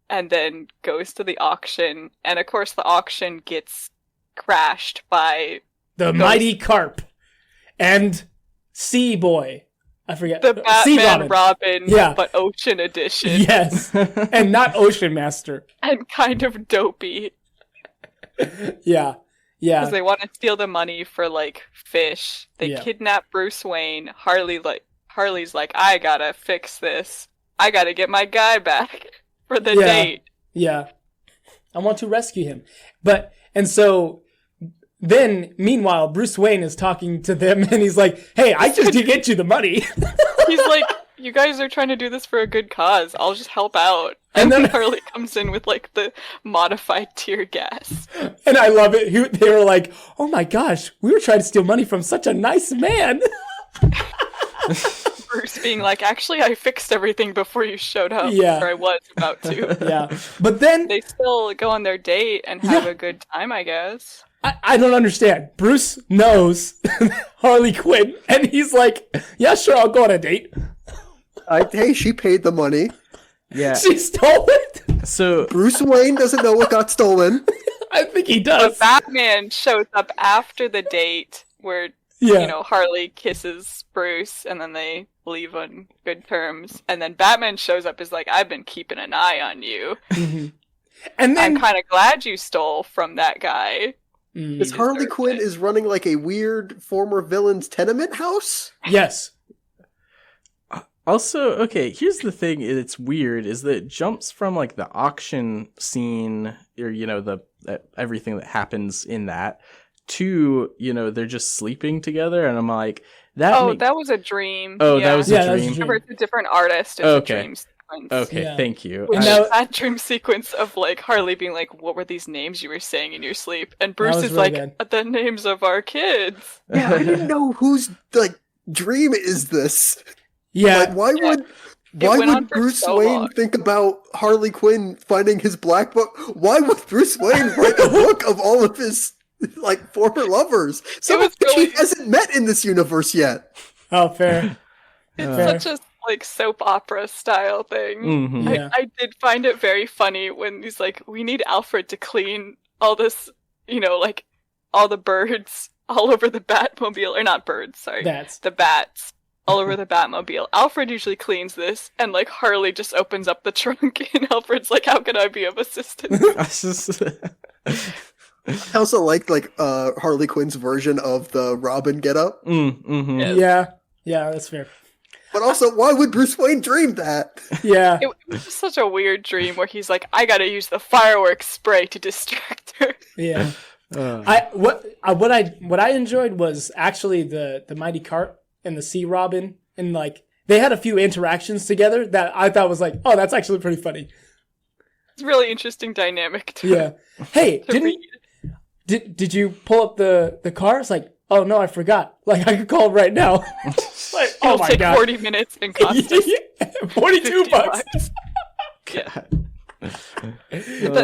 and then goes to the auction. And of course the auction gets crashed by the Mighty Carp and Sea Boy. I forget. The Batman Robin, yeah. But Ocean Edition. Yes. And not Ocean Master. And kind of dopey. Yeah. Yeah. Because they want to steal the money for, like, fish. They kidnap Bruce Wayne. Harley's like, I gotta fix this. I gotta get my guy back for the date. Yeah. I want to rescue him. And so then, meanwhile, Bruce Wayne is talking to them, and he's like, hey, I just did get you the money. He's like, you guys are trying to do this for a good cause. I'll just help out. And then Harley comes in with, like, the modified tear gas. And I love it. They were like, oh my gosh, we were trying to steal money from such a nice man. Bruce being like, actually, I fixed everything before you showed up. Yeah. Or I was about to. Yeah. But then they still go on their date and have a good time, I guess. I don't understand. Bruce knows Harley Quinn, and he's like, yeah, sure, I'll go on a date. Hey, she paid the money. Yeah. She stole it? So Bruce Wayne doesn't know what got stolen. I think he does. But Batman shows up after the date where, you know, Harley kisses Bruce, and then they leave on good terms. And then Batman shows up, is like, I've been keeping an eye on you. Mm-hmm. And then I'm kind of glad you stole from that guy. Because Harley Quinn is running like a weird former villain's tenement house? Yes. Also, okay, here's the thing it's weird, is that it jumps from, like, the auction scene, or, you know, everything that happens in that, to, you know, they're just sleeping together, and I'm like, that was a dream. Oh, that was a dream? Remember, it's a different artist in the dream sequence. Okay, thank you. Which is that dream sequence of, like, Harley being like, what were these names you were saying in your sleep? And Bruce is really like, the names of our kids. Yeah, I didn't know whose, like, dream is this? Yeah. Like, why would Bruce Wayne think about Harley Quinn finding his black book? Why would Bruce Wayne write a book of all of his, like, former lovers? Some of which he hasn't met in this universe yet. Oh, fair. It's such a, like, soap opera style thing. Mm-hmm. I did find it very funny when he's like, we need Alfred to clean all this, you know, like, all the birds all over the Batmobile. Or not birds, sorry. Bats. The bats. All over the Batmobile. Alfred usually cleans this, and, like, Harley just opens up the trunk, and Alfred's like, how can I be of assistance? I also liked, like, Harley Quinn's version of the Robin getup. Mm-hmm. Yes. Yeah, that's fair. But also, why would Bruce Wayne dream that? Yeah. It was just such a weird dream where he's like, I gotta use the fireworks spray to distract her. Yeah. What I enjoyed was actually the Mighty Carp and the Sea Robin, and, like, they had a few interactions together that I thought was like, oh, that's actually pretty funny. It's a really interesting dynamic to Yeah. Hey, read. Did you pull up the car? It's like, oh no, I forgot. Like, I could call right now. Like, oh my take god. 40 minutes and cost us $42. Yeah.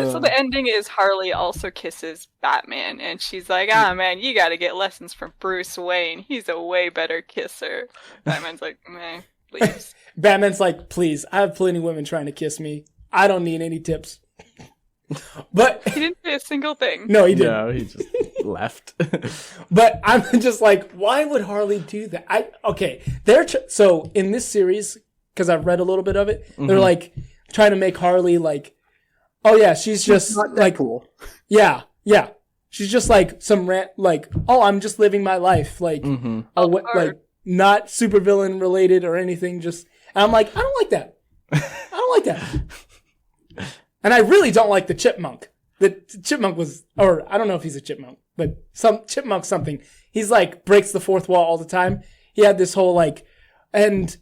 So the ending is Harley also kisses Batman, and she's like, man, you gotta get lessons from Bruce Wayne. He's a way better kisser. Batman's like, meh, please. Batman's like, please, I have plenty of women trying to kiss me. I don't need any tips. But he didn't say a single thing. No, he didn't. No, he just left. But I'm just like, why would Harley do that? So in this series, because I've read a little bit of it, they're like trying to make Harley like, oh yeah, she's just not like, cool. Yeah. She's just like some like, oh, I'm just living my life, like, like not supervillain related or anything. Just, and I'm like, I don't like that. I don't like that. And I really don't like the chipmunk. The chipmunk was, or I don't know if he's a chipmunk, but some chipmunk something. He's like breaks the fourth wall all the time. He had this whole like, and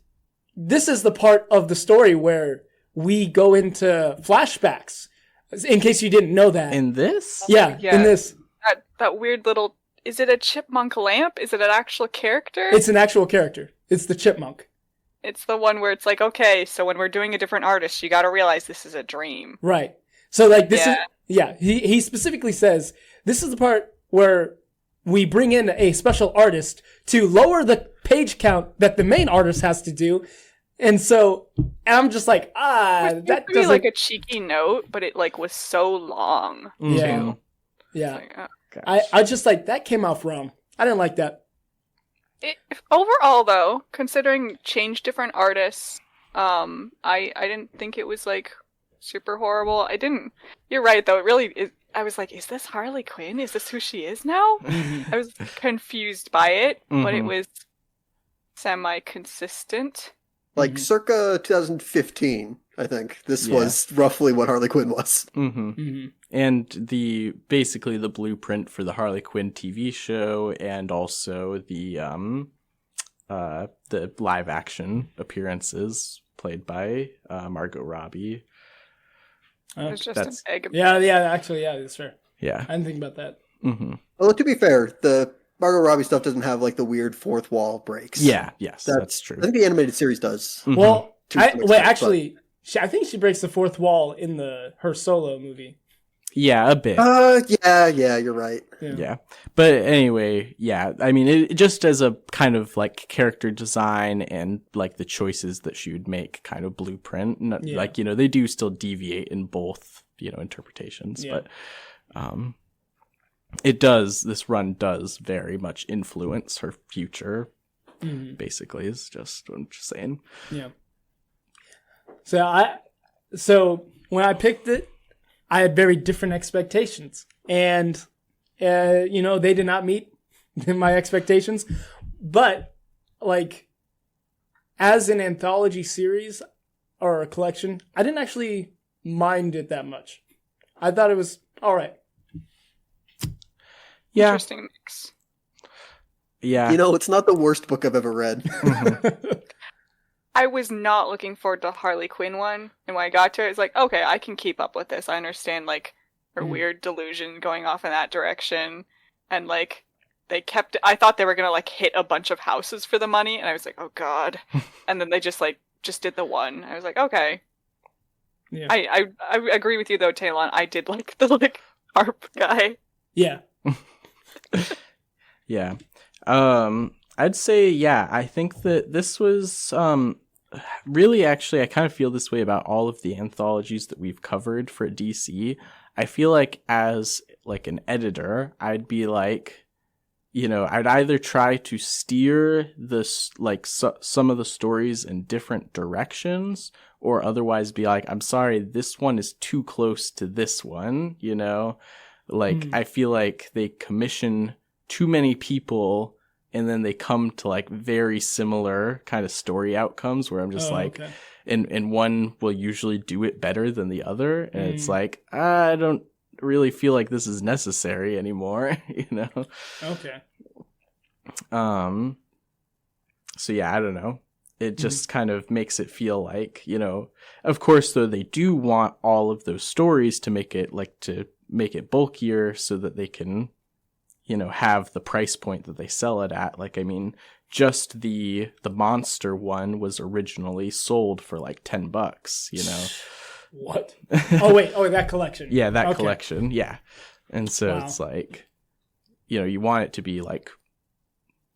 this is the part of the story where we go into flashbacks. In case you didn't know that. In this? Yeah, in this. That weird little, is it a chipmunk lamp? Is it an actual character? It's an actual character. It's the chipmunk. It's the one where it's like, okay, so when we're doing a different artist, you got to realize this is a dream. Right. So like this Yeah. is he specifically says this is the part where we bring in a special artist to lower the page count that the main artist has to do. And so I'm just like, that That could be doesn't like a cheeky note, but it like was so long. Yeah. Mhm. Yeah. Like, Gosh. I just like that came off wrong. I didn't like that. Overall, though, considering change different artists, I didn't think it was like super horrible. I didn't. You're right, though. It really. I was like, is this Harley Quinn? Is this who she is now? I was confused by it, but it Mhm. was semi-consistent. Like circa 2015, I think. This Yeah. was roughly what Harley Quinn was. Mm-hmm. Mm-hmm. And basically the blueprint for the Harley Quinn TV show, and also the live action appearances played by Margot Robbie. It was just That's- an egg. Yeah, actually, yeah, that's fair. Yeah. I didn't think about that. Mm-hmm. Although, to be fair, the Margot Robbie stuff doesn't have like the weird fourth wall breaks. Yeah. Yes, That- that's true. I think the animated series does. Mhm. Well, To some extent, actually, I think she breaks the fourth wall in her solo movie. Yeah, a bit. Yeah, you're right. Yeah. But anyway, yeah, I mean, it just as a kind of like character design and like the choices that she would make kind of blueprint. Yeah. Like, they do still deviate in both, interpretations. Yeah. But this run does very much influence her future, Mm-hmm. basically, is just what I'm just saying. Yeah. So when I picked it, I had very different expectations, and they did not meet my expectations. But like, as an anthology series or a collection, I didn't actually mind it that much. I thought it was all right. Yeah. Interesting mix. Yeah. It's not the worst book I've ever read. I was not looking forward to the Harley Quinn one, and when I got to it, it's like, okay, I can keep up with this. I understand, like, her weird delusion going off in that direction, and, like, I thought they were gonna, like, hit a bunch of houses for the money, and I was like, oh god. And then they just did the one. I was like, okay. Yeah. I agree with you, though, Talon. I did like the, like, harp guy. Yeah. Yeah. I'd say, yeah, I think that this was really, actually, I kind of feel this way about all of the anthologies that we've covered for DC. I feel like as like an editor, I'd be like, I'd either try to steer some of the stories in different directions, or otherwise be like, I'm sorry, this one is too close to this one, I feel like they commission too many people, and then they come to like very similar kind of story outcomes where I'm just Okay. and one will usually do it better than the other. And it's like, I don't really feel like this is necessary anymore, Okay. So yeah, I don't know. It just kind of makes it feel like, of course, though, they do want all of those stories to make it bulkier so that they can, have the price point that they sell it at. Like, I mean, just the monster one was originally sold for like $10, What? Oh wait, that collection. Yeah, that Okay. collection. Yeah. And so Wow. it's like, you want it to be like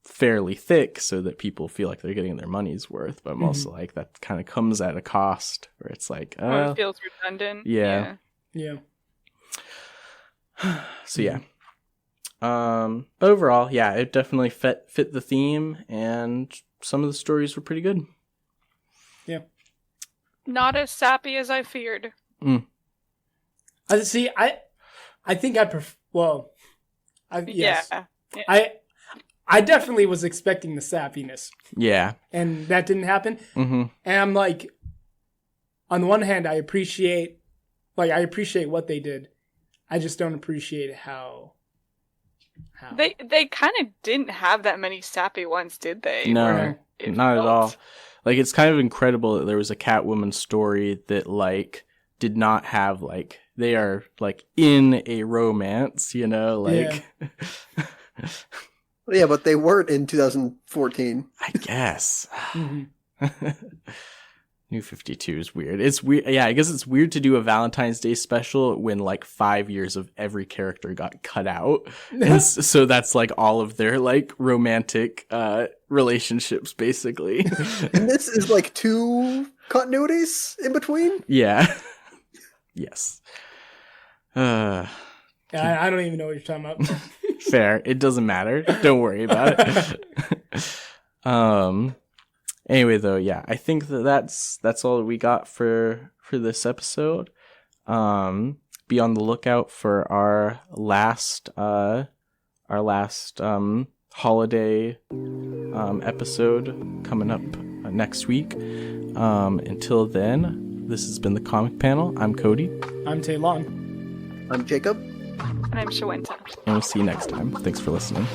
fairly thick so that people feel like they're getting their money's worth. But I'm also like, that kind of comes at a cost where it's like, It feels redundant. yeah. Yeah. So yeah. Overall, yeah, it definitely fit the theme, and some of the stories were pretty good. Not as sappy as I feared. I see. I think I prefer. Well, yes. Yeah. I definitely was expecting the sappiness, Yeah. and that didn't happen. Mm-hmm. And I'm like, on the one hand, I appreciate what they did. I just don't appreciate how. They kind of didn't have that many sappy ones, did they? No, Where it not at felt- all. Like, it's kind of incredible that there was a Catwoman story that, like, did not have, like, they are, like, in a romance, like... Yeah, but they weren't in 2014. I guess. Mhm. New 52 is weird. It's weird. Yeah, I guess it's weird to do a Valentine's Day special when like 5 years of every character got cut out. And so that's like all of their like romantic relationships basically. And this is like 2 continuities in between? Yeah. Yes. I don't even know what you're talking about. Fair. It doesn't matter. Don't worry about it. Anyway, though, yeah, I think that's all that we got for this episode. Be on the lookout for our last holiday episode coming up next week. Until then, this has been the Comic Panel. I'm Cody. I'm Tae Long. I'm Jacob. And I'm Shawenta. And we'll see you next time. Thanks for listening.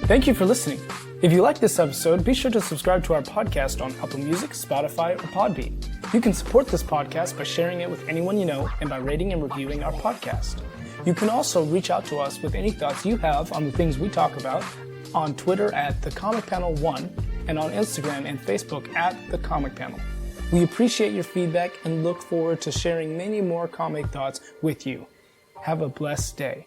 Thank you for listening. If you like this episode, be sure to subscribe to our podcast on Apple Music, Spotify, or Podbean. You can support this podcast by sharing it with anyone you know and by rating and reviewing our podcast. You can also reach out to us with any thoughts you have on the things we talk about on Twitter at TheComicPanel1 and on Instagram and Facebook at TheComicPanel. We appreciate your feedback and look forward to sharing many more comic thoughts with you. Have a blessed day.